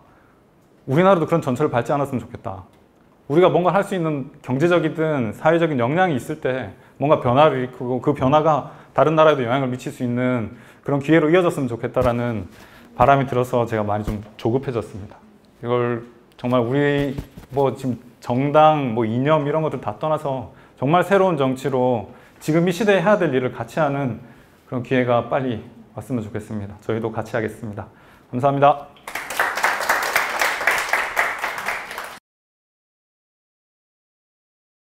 우리나라도 그런 전철을 밟지 않았으면 좋겠다. 우리가 뭔가 할 수 있는 경제적이든 사회적인 역량이 있을 때 뭔가 변화를 일으키고 그 변화가 다른 나라에도 영향을 미칠 수 있는 그런 기회로 이어졌으면 좋겠다라는 바람이 들어서 제가 많이 좀 조급해졌습니다. 이걸 정말 우리 뭐 지금 정당 뭐 이념 이런 것들 다 떠나서 정말 새로운 정치로 지금 이 시대에 해야 될 일을 같이 하는 그런 기회가 빨리 왔으면 좋겠습니다. 저희도 같이 하겠습니다. 감사합니다.